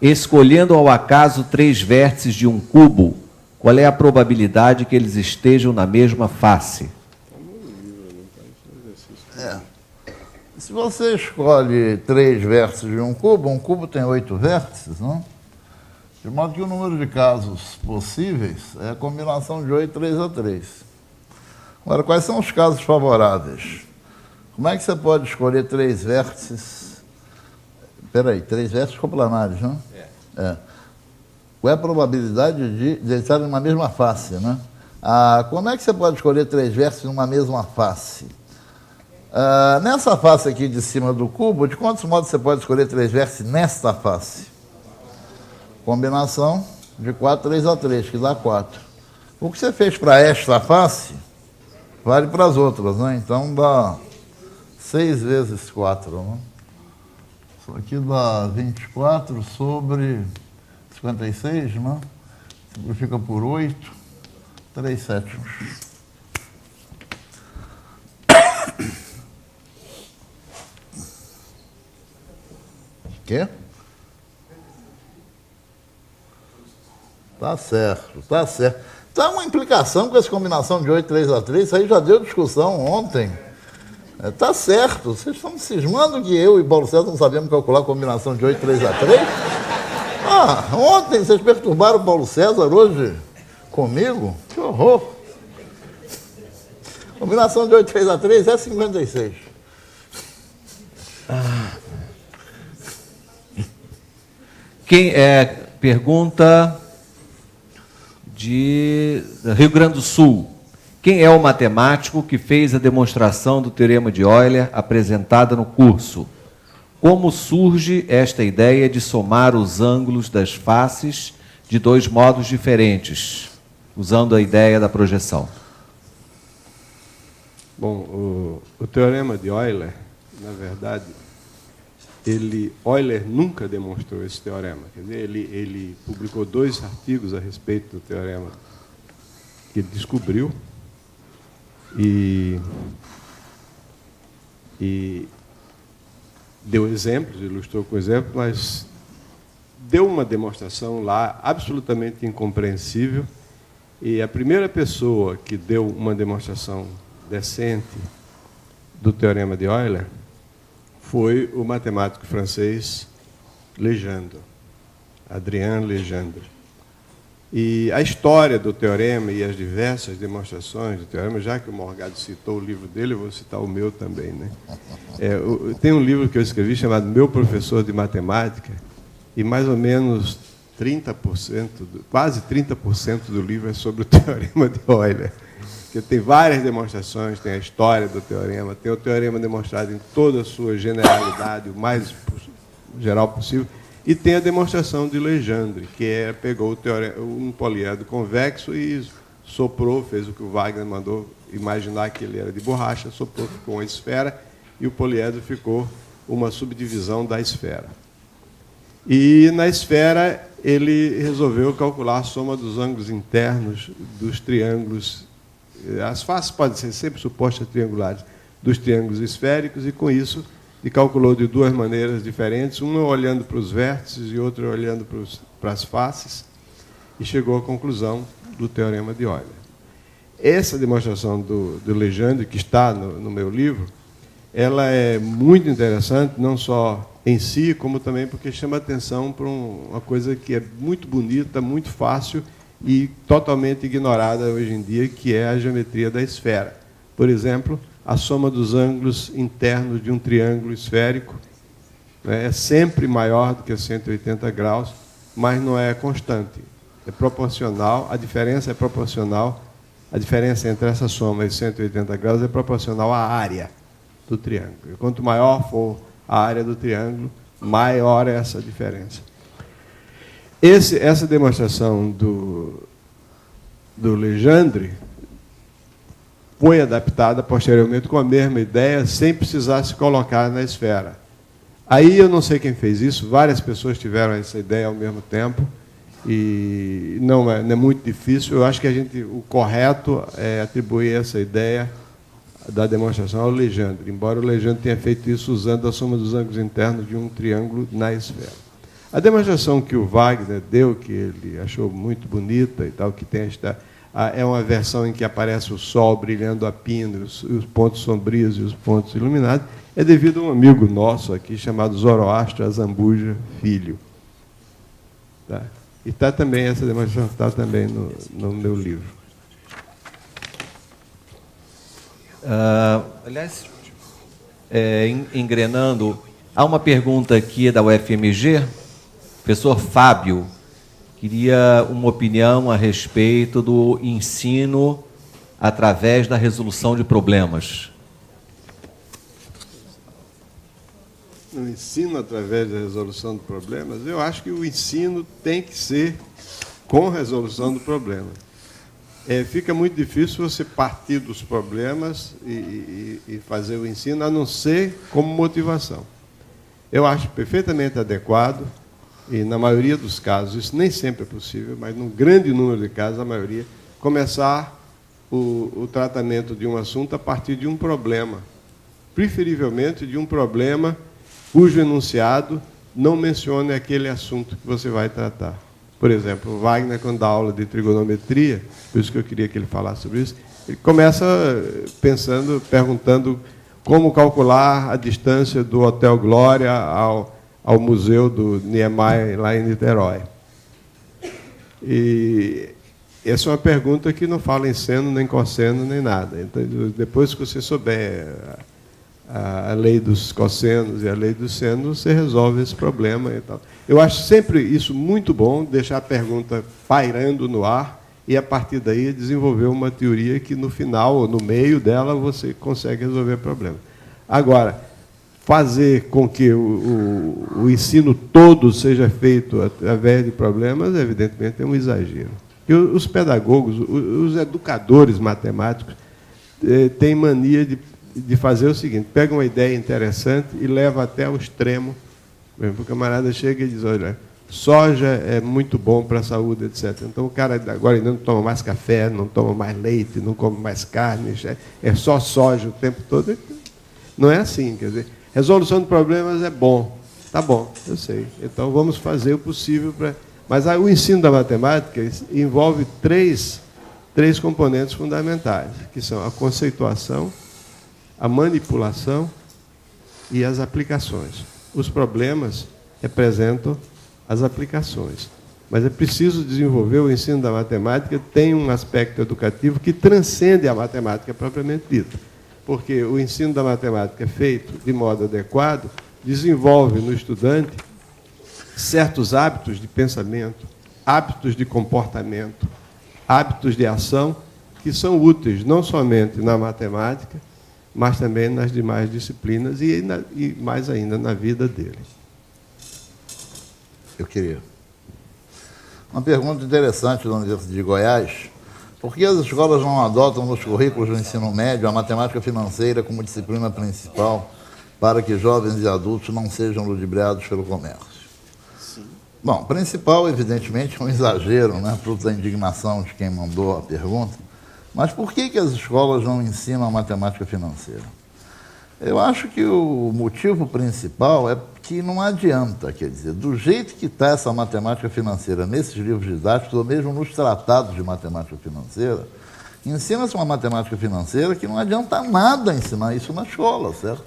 A: escolhendo ao acaso 3 vértices de um cubo, qual é a probabilidade que eles estejam na mesma face?
B: Se você escolhe 3 vértices de um cubo tem 8 vértices, não? De modo que o número de casos possíveis é a combinação de 8, 3 a 3. Agora, quais são os casos favoráveis? Como é que você pode escolher 3 vértices? Espera aí, 3 vértices coplanares, não? Qual é a probabilidade de estarem numa mesma face, né? Como é que você pode escolher 3 vértices numa mesma face? Nessa face aqui de cima do cubo, de quantos modos você pode escolher 3 vértices nesta face? Combinação de 4, 3 a 3, que dá 4. O que você fez para esta face, vale para as outras, né? Então dá 6 vezes 4, né? Isso aqui dá 24 sobre 56, né? Simplifica por 8. 3/7. Quê? Tá certo, tá certo. Tá uma implicação com essa combinação de 8, 3/3, isso aí já deu discussão ontem. Tá certo, vocês estão cismando que eu e Paulo César não sabemos calcular a combinação de 8, 3/3? Ontem vocês perturbaram o Paulo César, hoje comigo? Que horror! Combinação de 8, 3/3 é 56.
A: Quem pergunta de Rio Grande do Sul. Quem é o matemático que fez a demonstração do teorema de Euler apresentada no curso? Como surge esta ideia de somar os ângulos das faces de dois modos diferentes, usando a ideia da projeção?
C: Bom, o teorema de Euler, na verdade, Euler nunca demonstrou esse teorema. Quer dizer, ele publicou 2 artigos a respeito do teorema que ele descobriu e deu exemplos, ilustrou com exemplos, mas deu uma demonstração lá absolutamente incompreensível. E a primeira pessoa que deu uma demonstração decente do teorema de Euler foi o matemático francês Legendre, Adrien Legendre. E a história do teorema e as diversas demonstrações do teorema, já que o Morgado citou o livro dele, eu vou citar o meu também, né? Tem um livro que eu escrevi chamado Meu Professor de Matemática, e mais ou menos 30%, quase 30% do livro é sobre o teorema de Euler. Porque tem várias demonstrações, tem a história do teorema, tem o teorema demonstrado em toda a sua generalidade, o mais geral possível, e tem a demonstração de Legendre, que pegou um poliedro convexo e soprou, fez o que o Wagner mandou imaginar que ele era de borracha, soprou, ficou uma esfera, e o poliedro ficou uma subdivisão da esfera. E na esfera ele resolveu calcular a soma dos ângulos internos dos triângulos. As faces podem ser sempre supostas triangulares dos triângulos esféricos, e com isso ele calculou de 2 maneiras diferentes, uma olhando para os vértices e outra olhando para as faces, e chegou à conclusão do teorema de Euler. Essa demonstração do Legendre, que está no meu livro, ela é muito interessante, não só em si, como também porque chama atenção para uma coisa que é muito bonita, muito fácil e totalmente ignorada hoje em dia, que é a geometria da esfera. Por exemplo, a soma dos ângulos internos de um triângulo esférico, né, é sempre maior do que 180 graus, mas não é constante. É proporcional, a diferença é proporcional, a diferença entre essa soma e 180 graus é proporcional à área do triângulo. E quanto maior for a área do triângulo, maior é essa diferença. Essa demonstração do Legendre foi adaptada posteriormente com a mesma ideia, sem precisar se colocar na esfera. Aí eu não sei quem fez isso, várias pessoas tiveram essa ideia ao mesmo tempo, e não é muito difícil. Eu acho que o correto é atribuir essa ideia da demonstração ao Legendre, embora o Legendre tenha feito isso usando a soma dos ângulos internos de um triângulo na esfera. A demonstração que o Wagner deu, que ele achou muito bonita e tal, que tem é uma versão em que aparece o sol brilhando a pino, os pontos sombrios e os pontos iluminados, é devido a um amigo nosso aqui chamado Zoroastro Azambuja Filho. Tá? E está também, essa demonstração está também no meu livro.
A: Aliás, engrenando, há uma pergunta aqui da UFMG, professor Fábio, queria uma opinião a respeito do ensino através da resolução de problemas.
C: O ensino através da resolução de problemas, eu acho que o ensino tem que ser com resolução do problema. Fica muito difícil você partir dos problemas e fazer o ensino, a não ser como motivação. Eu acho perfeitamente adequado, e na maioria dos casos, isso nem sempre é possível, mas num grande número de casos, a maioria, começar o tratamento de um assunto a partir de um problema, preferivelmente de um problema cujo enunciado não mencione aquele assunto que você vai tratar. Por exemplo, Wagner, quando dá aula de trigonometria, por isso que eu queria que ele falasse sobre isso, ele começa perguntando como calcular a distância do Hotel Glória ao Museu do Niemeyer, lá em Niterói. E essa é uma pergunta que não fala em seno, nem cosseno, nem nada. Então, depois que você souber a lei dos cossenos e a lei dos senos, você resolve esse problema e tal. Eu acho sempre isso muito bom, deixar a pergunta pairando no ar e, a partir daí, desenvolver uma teoria que, no final ou no meio dela, você consegue resolver o problema. Agora, fazer com que o ensino todo seja feito através de problemas, evidentemente, é um exagero. E os pedagogos, os educadores matemáticos, têm mania de fazer o seguinte: pega uma ideia interessante e leva até ao extremo. O camarada chega e diz: olha, soja é muito bom para a saúde, etc. Então o cara agora ainda não toma mais café, não toma mais leite, não come mais carne, é só soja o tempo todo. Não é assim, quer dizer, resolução de problemas é bom. Tá bom, eu sei. Então vamos fazer o possível para... Mas o ensino da matemática envolve três componentes fundamentais, que são a conceituação, a manipulação e as aplicações. Os problemas representam as aplicações. Mas é preciso desenvolver o ensino da matemática, tem um aspecto educativo que transcende a matemática propriamente dita. Porque o ensino da matemática feito de modo adequado desenvolve no estudante certos hábitos de pensamento, hábitos de comportamento, hábitos de ação, que são úteis não somente na matemática, mas também nas demais disciplinas e mais ainda na vida dele.
B: Eu queria. Uma pergunta interessante da Universidade de Goiás. Por que as escolas não adotam nos currículos do ensino médio a matemática financeira como disciplina principal para que jovens e adultos não sejam ludibriados pelo comércio? Sim. Bom, principal, evidentemente, é um exagero, né, fruto da indignação de quem mandou a pergunta. Mas por que as escolas não ensinam a matemática financeira? Eu acho que o motivo principal é que não adianta, quer dizer, do jeito que está essa matemática financeira nesses livros didáticos, ou mesmo nos tratados de matemática financeira, ensina-se uma matemática financeira que não adianta nada ensinar isso na escola, certo?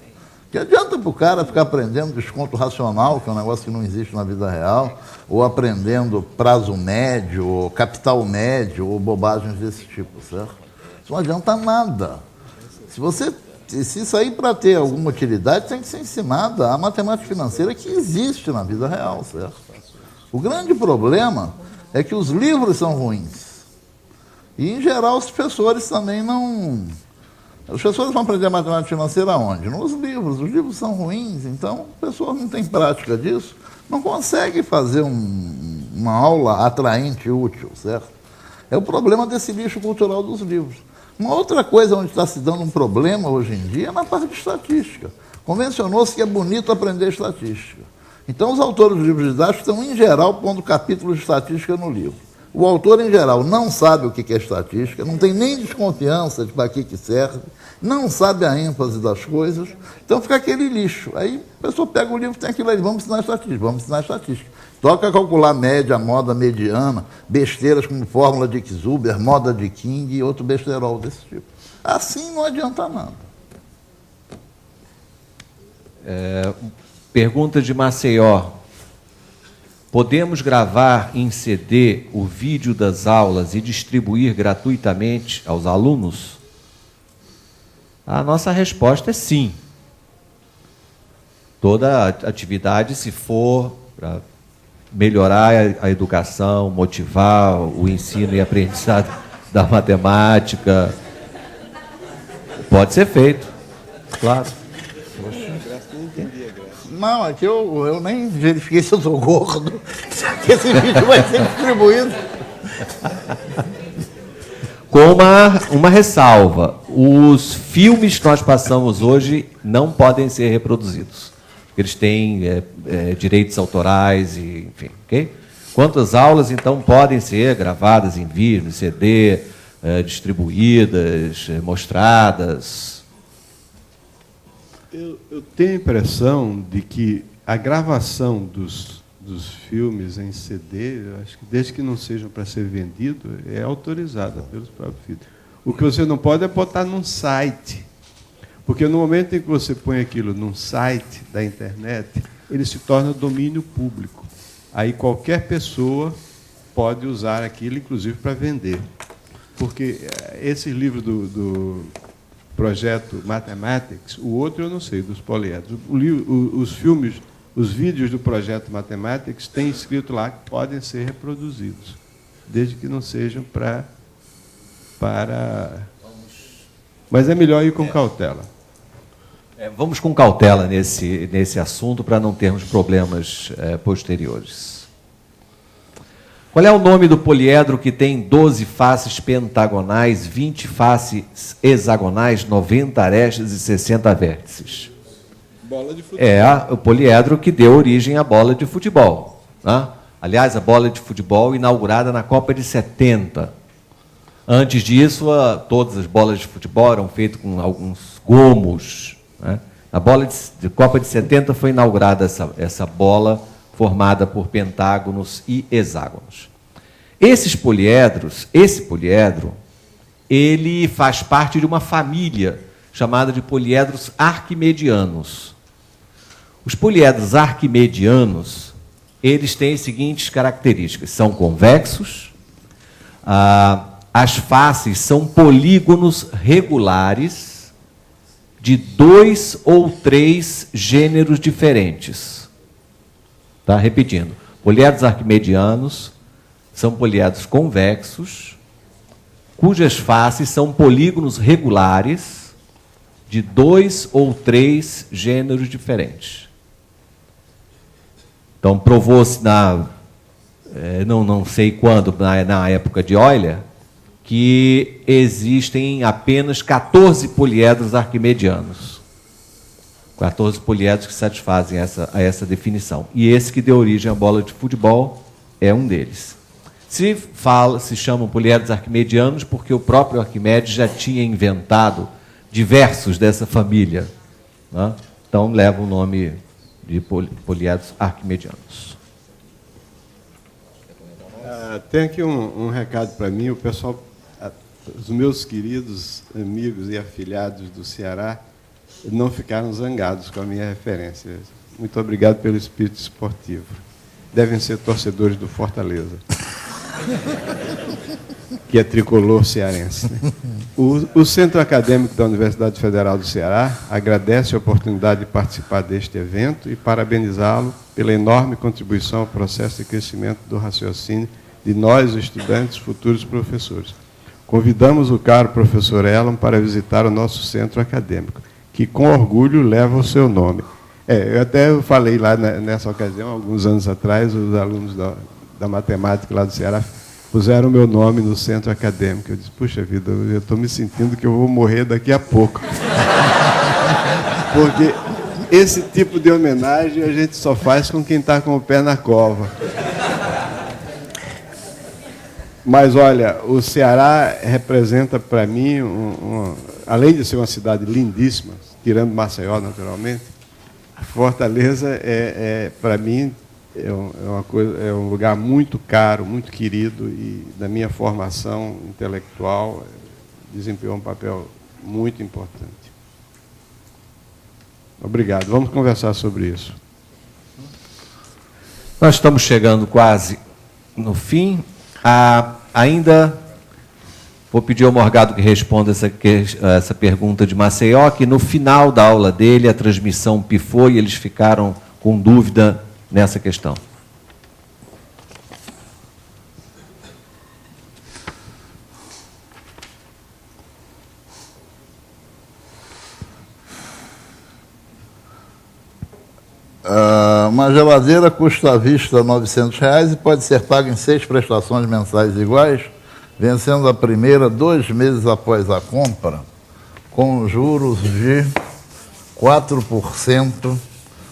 B: Que adianta para o cara ficar aprendendo desconto racional, que é um negócio que não existe na vida real, ou aprendendo prazo médio, ou capital médio, ou bobagens desse tipo, certo? Isso não adianta nada. Se isso aí para ter alguma utilidade, tem que ser ensinada a matemática financeira que existe na vida real, certo? O grande problema é que os livros são ruins. E, em geral, os professores também não... Os professores vão aprender matemática financeira aonde? Nos livros. Os livros são ruins, então a pessoa não tem prática disso, não consegue fazer uma aula atraente e útil, certo? É o problema desse lixo cultural dos livros. Uma outra coisa onde está se dando um problema hoje em dia é na parte de estatística. Convencionou-se que é bonito aprender estatística. Então, os autores dos livros didáticos estão, em geral, pondo capítulos de estatística no livro. O autor, em geral, não sabe o que é estatística, não tem nem desconfiança de para que serve, não sabe a ênfase das coisas, então fica aquele lixo. Aí a pessoa pega o livro e tem aquilo ali, vamos ensinar estatística. Toca calcular média, moda, mediana, besteiras como fórmula de Zuber, moda de King e outro besterol desse tipo. Assim não adianta nada.
A: Pergunta de Maceió. Podemos gravar em CD o vídeo das aulas e distribuir gratuitamente aos alunos? A nossa resposta é sim. Toda atividade, se for para melhorar a educação, motivar o ensino e aprendizado da matemática, pode ser feito, claro.
B: Não, aqui eu nem verifiquei se eu sou gordo, que esse vídeo vai ser distribuído.
A: Com uma ressalva, os filmes que nós passamos hoje não podem ser reproduzidos. Eles têm direitos autorais, e, enfim, ok? Quanto às aulas, então, podem ser gravadas em vídeo, em CD, distribuídas, mostradas?
C: Eu tenho a impressão de que a gravação dos filmes em CD, eu acho que desde que não sejam para ser vendido, é autorizada pelos próprios filhos. O que você não pode é botar num site. Porque no momento em que você põe aquilo num site da internet, ele se torna domínio público. Aí qualquer pessoa pode usar aquilo, inclusive para vender. Porque esse livro do projeto Mathematics, o outro eu não sei, dos poliedros. Os filmes, os vídeos do projeto Mathematics têm escrito lá que podem ser reproduzidos, desde que não sejam para... Mas é melhor ir com cautela.
A: Vamos com cautela nesse assunto para não termos problemas posteriores. Qual é o nome do poliedro que tem 12 faces pentagonais, 20 faces hexagonais, 90 arestas e 60 vértices?
C: Bola de futebol.
A: É o poliedro que deu origem à bola de futebol, né? Aliás, a bola de futebol inaugurada na Copa de 70. Antes disso, todas as bolas de futebol eram feitas com alguns gomos, né? A bola de Copa de 70 foi inaugurada essa bola formada por pentágonos e hexágonos. Esse poliedro, ele faz parte de uma família chamada de poliedros arquimedianos. Os poliedros arquimedianos, eles têm as seguintes características: são convexos, as faces são polígonos regulares de 2 ou 3 gêneros diferentes. Tá? Repetindo, poliedros arquimedianos são poliedros convexos, cujas faces são polígonos regulares de 2 ou 3 gêneros diferentes. Então, provou-se não sei quando, na época de Euler, que existem apenas 14 poliedros arquimedianos. 14 poliedros que satisfazem essa definição. E esse que deu origem à bola de futebol é um deles. Se chamam poliedros arquimedianos porque o próprio Arquimedes já tinha inventado diversos dessa família, né? Então leva o nome de poliedros arquimedianos.
C: Tem aqui um recado para mim. O pessoal, os meus queridos amigos e afilhados do Ceará, não ficaram zangados com a minha referência. Muito obrigado pelo espírito esportivo. Devem ser torcedores do Fortaleza, que é tricolor cearense, né? O Centro Acadêmico da Universidade Federal do Ceará agradece a oportunidade de participar deste evento e parabenizá-lo pela enorme contribuição ao processo de crescimento do raciocínio de nós, estudantes, futuros professores. Convidamos o caro professor Elon para visitar o nosso centro acadêmico, que com orgulho leva o seu nome. Eu até falei lá nessa ocasião, alguns anos atrás, os alunos da matemática lá do Ceará puseram o meu nome no centro acadêmico. Eu disse, puxa vida, eu estou me sentindo que eu vou morrer daqui a pouco. Porque esse tipo de homenagem a gente só faz com quem está com o pé na cova. Mas, olha, o Ceará representa para mim, além de ser uma cidade lindíssima, tirando Maceió, naturalmente, Fortaleza para mim, é um lugar muito caro, muito querido, e da minha formação intelectual desempenhou um papel muito importante. Obrigado. Vamos conversar sobre isso.
A: Nós estamos chegando quase no fim. Ainda vou pedir ao Morgado que responda essa pergunta de Maceió, que no final da aula dele a transmissão pifou e eles ficaram com dúvida nessa questão.
B: Uma geladeira custa à vista R$ 900 e pode ser paga em 6 prestações mensais iguais, vencendo a primeira 2 meses após a compra, com juros de 4%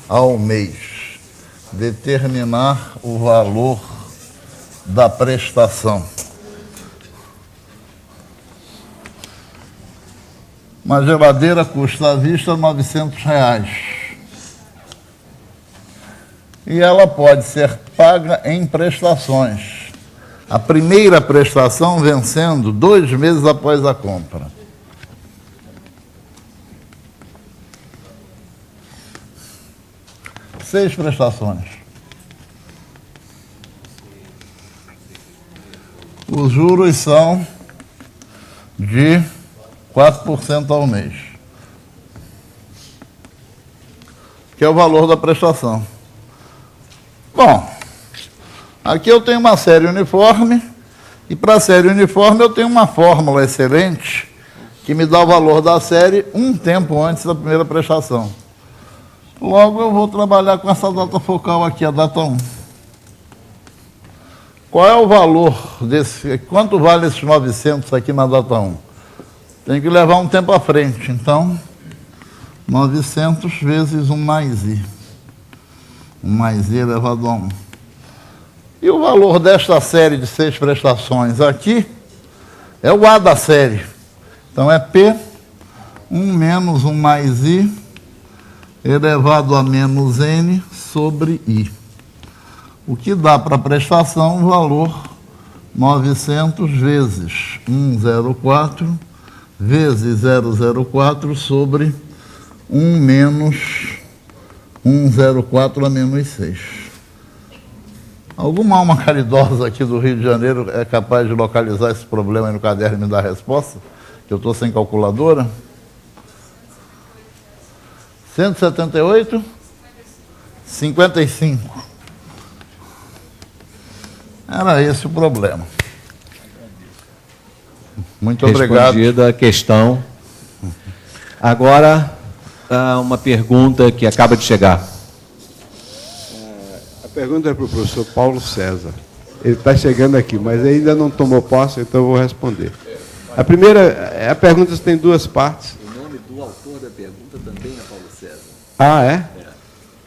B: ao mês. Determinar o valor da prestação. Uma geladeira custa à vista R$ 900. E ela pode ser paga em prestações. A primeira prestação vencendo 2 meses após a compra. Seis prestações. Os juros são de 4% ao mês, que é o valor da prestação. Bom, aqui eu tenho uma série uniforme, e para a série uniforme eu tenho uma fórmula excelente que me dá o valor da série um tempo antes da primeira prestação. Logo eu vou trabalhar com essa data focal aqui, a data 1. Qual é o valor desse? Quanto vale esses 900 aqui na data 1? Tem que levar um tempo à frente. Então, 900 vezes 1 mais I. 1 mais I elevado a 1. E o valor desta série de 6 prestações aqui é o A da série. Então, é P, 1 menos 1 mais I, elevado a menos N sobre I. O que dá para a prestação o valor 900 vezes 104 vezes 004 sobre 1 menos 104 a menos 6. Alguma alma caridosa aqui do Rio de Janeiro é capaz de localizar esse problema aí no caderno e me dar a resposta? Que eu estou sem calculadora. 178? 55. Era esse o problema. Muito obrigado.
A: Respondida a questão. Agora, uma pergunta que acaba de chegar.
C: A pergunta é para o professor Paulo César. Ele está chegando aqui, mas ainda não tomou posse, então eu vou responder. A pergunta tem 2 partes.
A: O nome do autor da pergunta também é Paulo César.
C: Ah, é?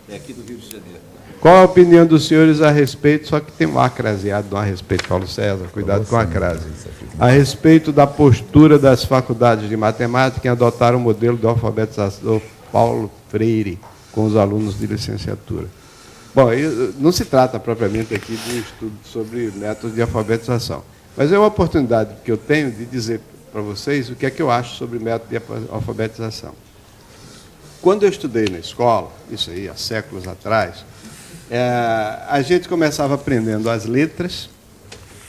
A: É aqui do Rio de Janeiro.
C: Qual a opinião dos senhores a respeito, só que tem um acraseado a respeito, Paulo César, cuidado com a crase, a respeito da postura das faculdades de matemática em adotar o modelo de alfabetização Paulo Freire com os alunos de licenciatura. Bom, não se trata propriamente aqui de um estudo sobre métodos de alfabetização, mas é uma oportunidade que eu tenho de dizer para vocês o que é que eu acho sobre método de alfabetização. Quando eu estudei na escola, isso aí há séculos atrás, a gente começava aprendendo as letras,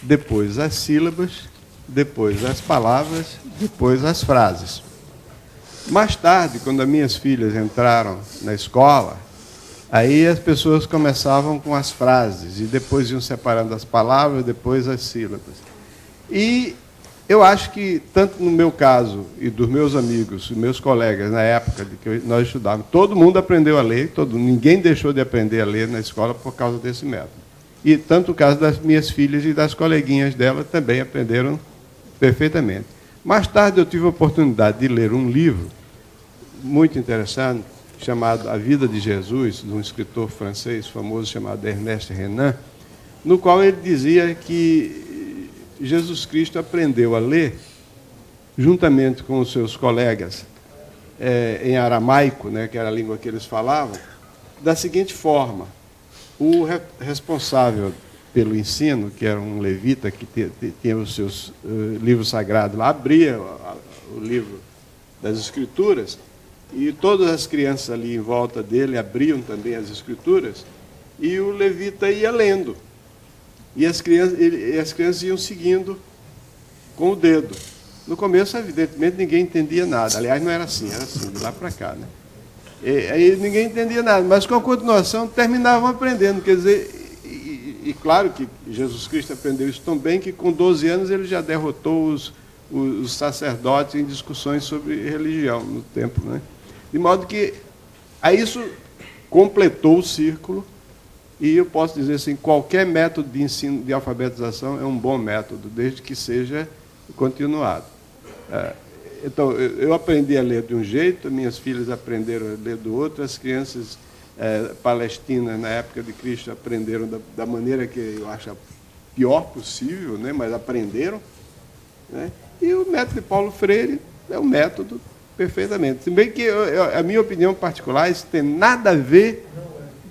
C: depois as sílabas, depois as palavras, depois as frases. Mais tarde, quando as minhas filhas entraram na escola, aí as pessoas começavam com as frases, e depois iam separando as palavras, depois as sílabas. E eu acho que, tanto no meu caso e dos meus amigos, meus colegas, na época de que nós estudávamos, todo mundo aprendeu a ler, ninguém deixou de aprender a ler na escola por causa desse método. E tanto o caso das minhas filhas e das coleguinhas dela também aprenderam perfeitamente. Mais tarde eu tive a oportunidade de ler um livro muito interessante, chamado A Vida de Jesus, de um escritor francês famoso chamado Ernest Renan, no qual ele dizia que Jesus Cristo aprendeu a ler, juntamente com os seus colegas, em aramaico, né, que era a língua que eles falavam, da seguinte forma: o responsável pelo ensino, que era um levita que tinha os seus livros sagrados lá, abria o livro das Escrituras, e todas as crianças ali em volta dele abriam também as Escrituras, e o levita ia lendo. E as crianças iam seguindo com o dedo. No começo, evidentemente, ninguém entendia nada. Aliás, não era assim, de lá para cá, né? Aí ninguém entendia nada, mas com a continuação terminavam aprendendo. Quer dizer, e claro que Jesus Cristo aprendeu isso tão bem que com 12 anos ele já derrotou os sacerdotes em discussões sobre religião no templo, né? De modo que a isso completou o círculo. E eu posso dizer assim, qualquer método de ensino de alfabetização é um bom método, desde que seja continuado. Então, eu aprendi a ler de um jeito, minhas filhas aprenderam a ler do outro, as crianças palestinas, na época de Cristo, aprenderam da maneira que eu acho a pior possível, né, mas aprenderam. Né? E o método de Paulo Freire é um método Perfeitamente. Se bem que a minha opinião particular, isso tem nada a ver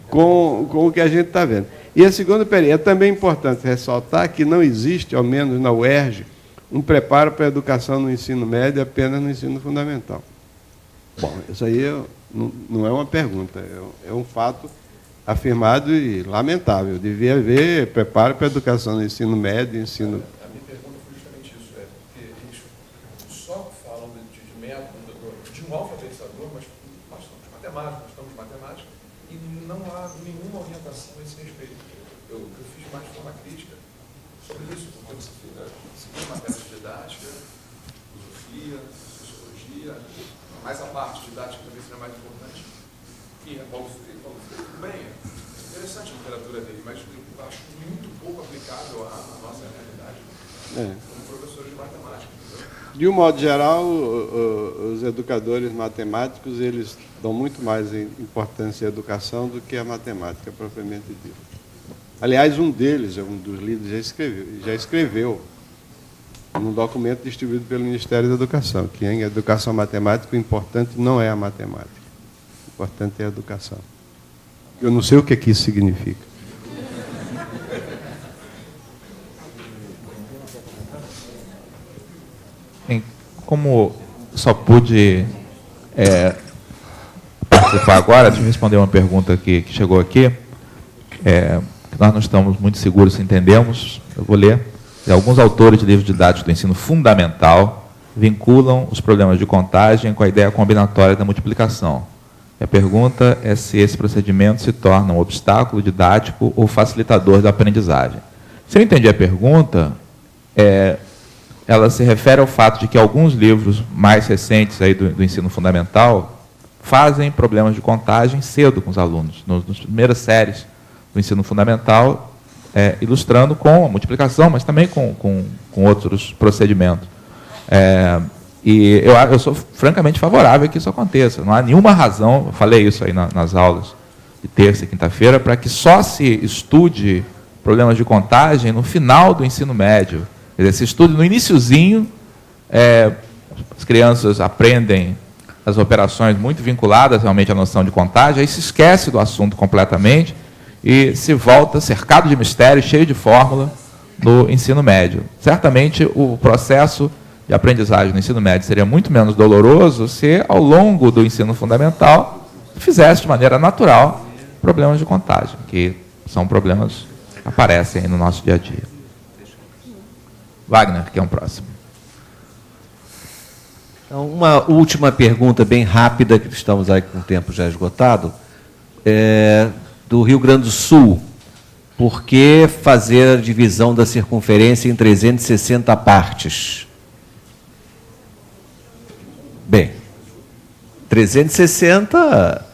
C: com o que a gente está vendo. E a segunda, é também importante ressaltar que não existe, ao menos na UERJ, um preparo para a educação no ensino médio apenas no ensino fundamental. Bom, isso aí não é uma pergunta, é um fato afirmado e lamentável. Devia haver preparo para a educação no ensino médio, ensino...
E: A minha pergunta foi justamente isso, porque eles só falam de método, de um alfabetizador, mas nós somos matemáticos, nós estamos matemática, e não há nenhuma orientação a esse respeito. Eu fiz mais de forma crítica sobre isso, porque você fica seguindo matérias de didática, filosofia, sociologia, mais a parte didática também seria mais importante. E Paulo Freire, tudo bem, é interessante a literatura dele, mas eu acho muito pouco aplicável à nossa realidade como professores de matemática.
C: De um modo geral, os educadores matemáticos, eles dão muito mais importância à educação do que à matemática propriamente dita. Aliás, um deles, um dos líderes, já escreveu num documento distribuído pelo Ministério da Educação, que em educação matemática o importante não é a matemática, o importante é a educação. Eu não sei o que isso significa.
F: Como só pude participar agora, deixa eu responder uma pergunta que chegou aqui. Nós não estamos muito seguros se entendemos. Eu vou ler. Alguns autores de livros didáticos do ensino fundamental vinculam os problemas de contagem com a ideia combinatória da multiplicação. A pergunta é se esse procedimento se torna um obstáculo didático ou facilitador da aprendizagem. Se eu entendi a pergunta, ela se refere ao fato de que alguns livros mais recentes aí do ensino fundamental fazem problemas de contagem cedo com os alunos, nas primeiras séries do ensino fundamental, ilustrando com a multiplicação, mas também com outros procedimentos. E eu sou francamente favorável a que isso aconteça. Não há nenhuma razão, eu falei isso aí nas aulas de terça e quinta-feira, para que só se estude problemas de contagem no final do ensino médio. Quer dizer, se estude no iniciozinho, as crianças aprendem as operações muito vinculadas realmente à noção de contagem, aí se esquece do assunto completamente e se volta cercado de mistério, cheio de fórmula no ensino médio. Certamente o processo de aprendizagem no ensino médio seria muito menos doloroso se, ao longo do ensino fundamental, fizesse de maneira natural problemas de contagem, que são problemas que aparecem aí no nosso dia a dia. Wagner, que é um próximo.
A: Então, uma última pergunta bem rápida, que estamos aí com o tempo já esgotado, do Rio Grande do Sul. Por que fazer a divisão da circunferência em 360 partes? Bem, 360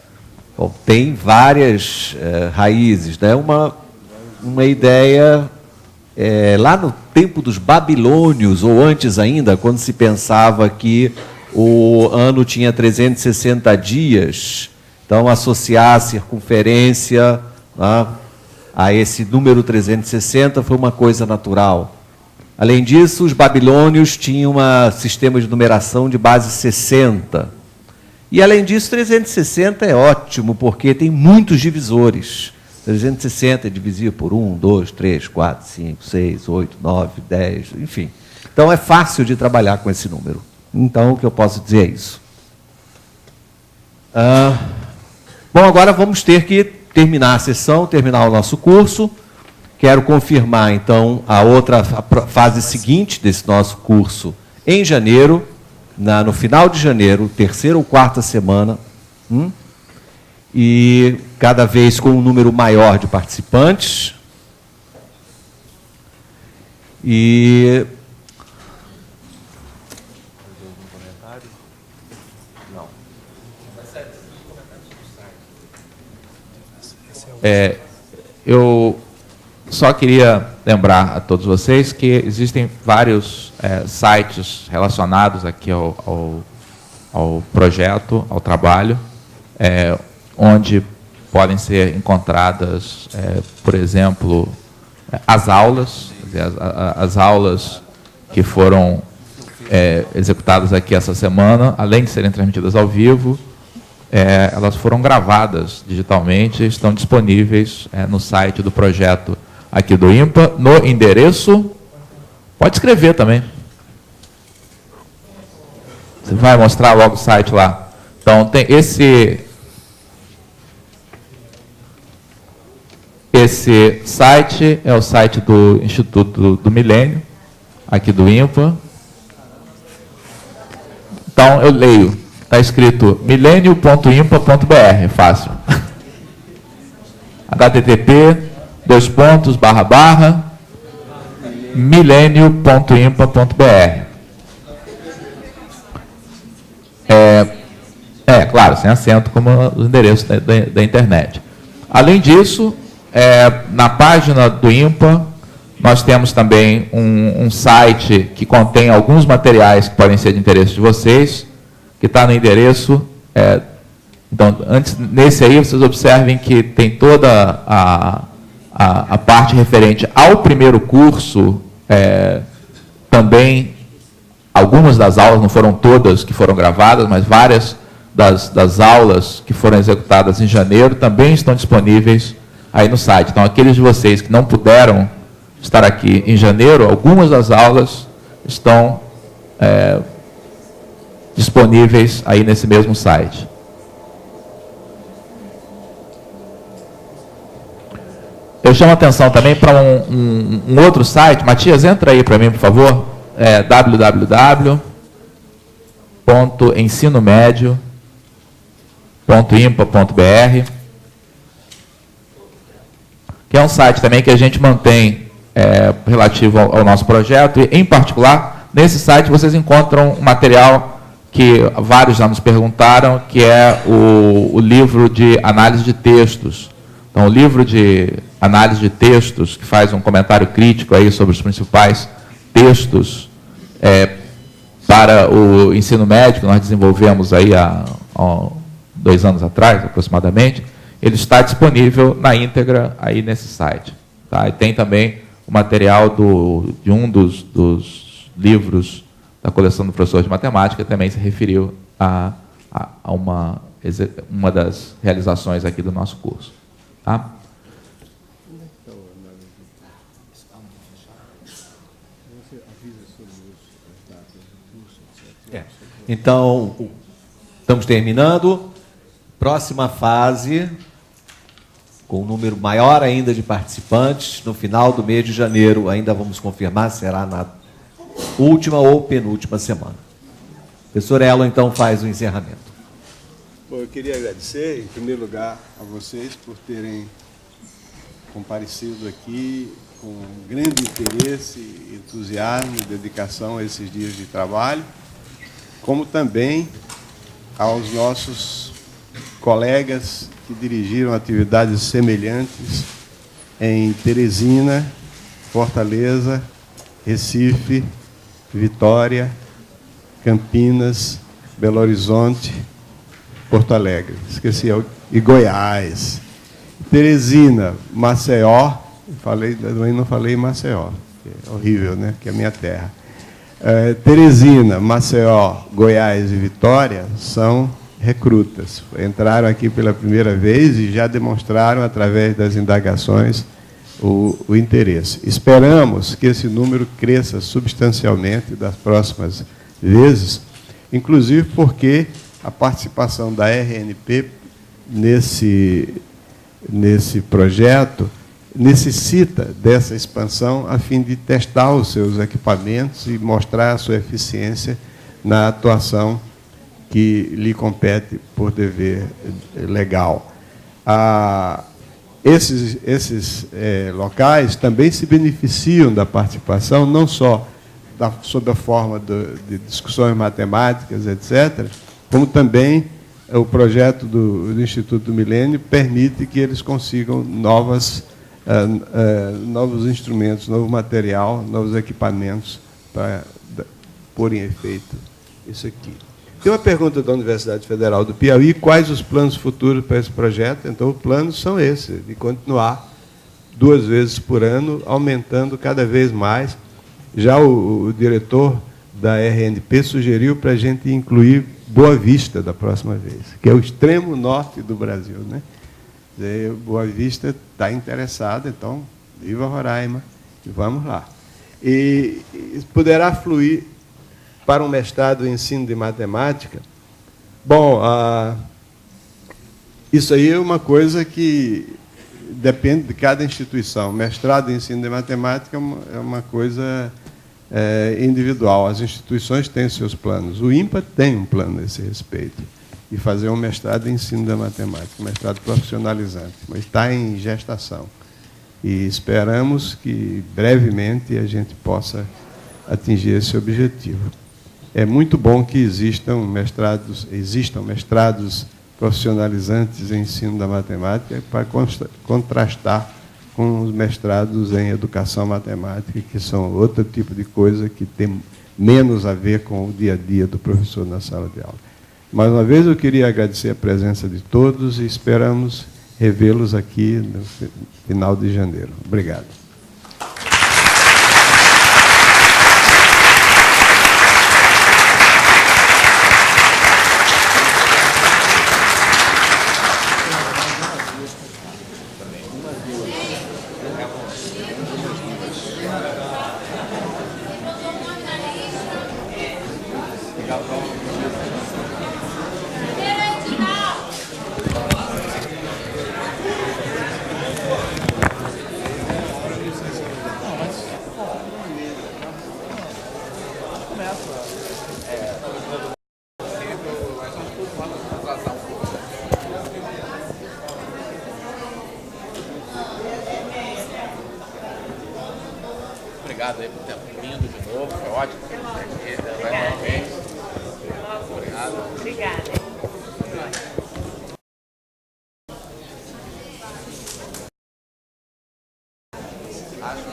A: tem várias raízes, né? Uma ideia, lá no tempo dos babilônios, ou antes ainda, quando se pensava que o ano tinha 360 dias, então associar a circunferência a esse número 360 foi uma coisa natural. Além disso, os babilônios tinham um sistema de numeração de base 60. E, além disso, 360 é ótimo, porque tem muitos divisores. 360 é divisível por 1, 2, 3, 4, 5, 6, 8, 9, 10, enfim. Então, é fácil de trabalhar com esse número. Então, o que eu posso dizer é isso. Bom, agora vamos ter que terminar a sessão, terminar o nosso curso. Quero confirmar, então, a fase seguinte desse nosso curso em janeiro, no final de janeiro, terceira ou quarta semana, e cada vez com um número maior de participantes. E...
F: eu só queria lembrar a todos vocês que existem vários sites relacionados aqui ao projeto, ao trabalho, onde podem ser encontradas, por exemplo, as aulas, quer dizer, as aulas que foram executadas aqui essa semana, além de serem transmitidas ao vivo, elas foram gravadas digitalmente, estão disponíveis no site do projeto aqui do INPA, no endereço... Pode escrever também. Você vai mostrar logo o site lá. Então, tem esse site é o site do Instituto do Milênio, aqui do INPA. Então, eu leio. Está escrito milênio.impa.br, fácil. http://milênio.impa.br. Claro, sem acento, como os endereços da internet. Além disso, na página do INPA, nós temos também um site que contém alguns materiais que podem ser de interesse de vocês, que está no endereço. Então, nesse aí, vocês observem que tem toda a parte referente ao primeiro curso, também algumas das aulas, não foram todas que foram gravadas, mas várias das aulas que foram executadas em janeiro também estão disponíveis aí no site. Então, aqueles de vocês que não puderam estar aqui em janeiro, algumas das aulas estão disponíveis aí nesse mesmo site. Eu chamo a atenção também para um outro site. Matias, entra aí para mim, por favor. www.ensinomedio.impa.br, que é um site também que a gente mantém relativo ao nosso projeto. E, em particular, nesse site vocês encontram um material que vários já nos perguntaram, que é o livro de análise de textos. Então, o livro de análise de textos, que faz um comentário crítico aí sobre os principais textos para o ensino médio, que nós desenvolvemos aí há 2 anos atrás, aproximadamente, ele está disponível na íntegra aí nesse site. Tá? E tem também o material de um dos livros da coleção do professor de matemática, que também se referiu a uma das realizações aqui do nosso curso. Tá?
A: Então, estamos terminando. Próxima fase, com um número maior ainda de participantes, no final do mês de janeiro, ainda vamos confirmar, será na última ou penúltima semana. O professor Elo, então, faz o encerramento.
C: Bom, eu queria agradecer, em primeiro lugar, a vocês por terem comparecido aqui com grande interesse, entusiasmo e dedicação a esses dias de trabalho, como também aos nossos colegas que dirigiram atividades semelhantes em Teresina, Fortaleza, Recife, Vitória, Campinas, Belo Horizonte, Porto Alegre, e Goiás. Teresina, Maceió, não falei Maceió, que é horrível, né? Que é a minha terra. Teresina, Maceió, Goiás e Vitória são recrutas. Entraram aqui pela primeira vez e já demonstraram, através das indagações, o interesse. Esperamos que esse número cresça substancialmente das próximas vezes, inclusive porque a participação da RNP nesse projeto necessita dessa expansão a fim de testar os seus equipamentos e mostrar a sua eficiência na atuação que lhe compete por dever legal. Esses locais também se beneficiam da participação, não só sob a forma de discussões matemáticas, etc., como também o projeto do Instituto do Milênio permite que eles consigam novos instrumentos, novo material, novos equipamentos para pôr em efeito isso aqui. Tem uma pergunta da Universidade Federal do Piauí: quais os planos futuros para esse projeto? Então, os planos são esses, de continuar 2 vezes por ano, aumentando cada vez mais. Já o diretor da RNP sugeriu para a gente incluir Boa Vista da próxima vez, que é o extremo norte do Brasil, né? Boa Vista está interessada, então, viva Roraima, e vamos lá. E poderá fluir para um mestrado em ensino de matemática. Bom, isso aí é uma coisa que depende de cada instituição. Mestrado em ensino de matemática é uma coisa individual. As instituições têm seus planos. O INPA tem um plano a esse respeito, de fazer um mestrado em ensino da matemática, um mestrado profissionalizante, mas está em gestação. E esperamos que, brevemente, a gente possa atingir esse objetivo. É muito bom que existam mestrados profissionalizantes em ensino da matemática para contrastar com os mestrados em educação matemática, que são outro tipo de coisa que tem menos a ver com o dia a dia do professor na sala de aula. Mais uma vez, eu queria agradecer a presença de todos e esperamos revê-los aqui no final de janeiro. Obrigado.
F: Obrigado aí por ter vindo de novo, foi ótimo. Obrigado.
G: Obrigada.
F: Acho que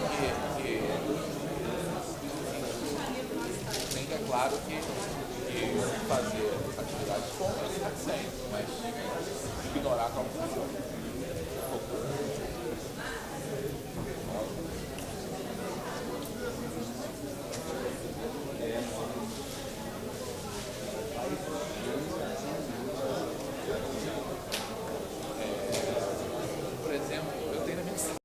F: tem que, é claro que fazer atividades com ele, mas ignorar como funciona.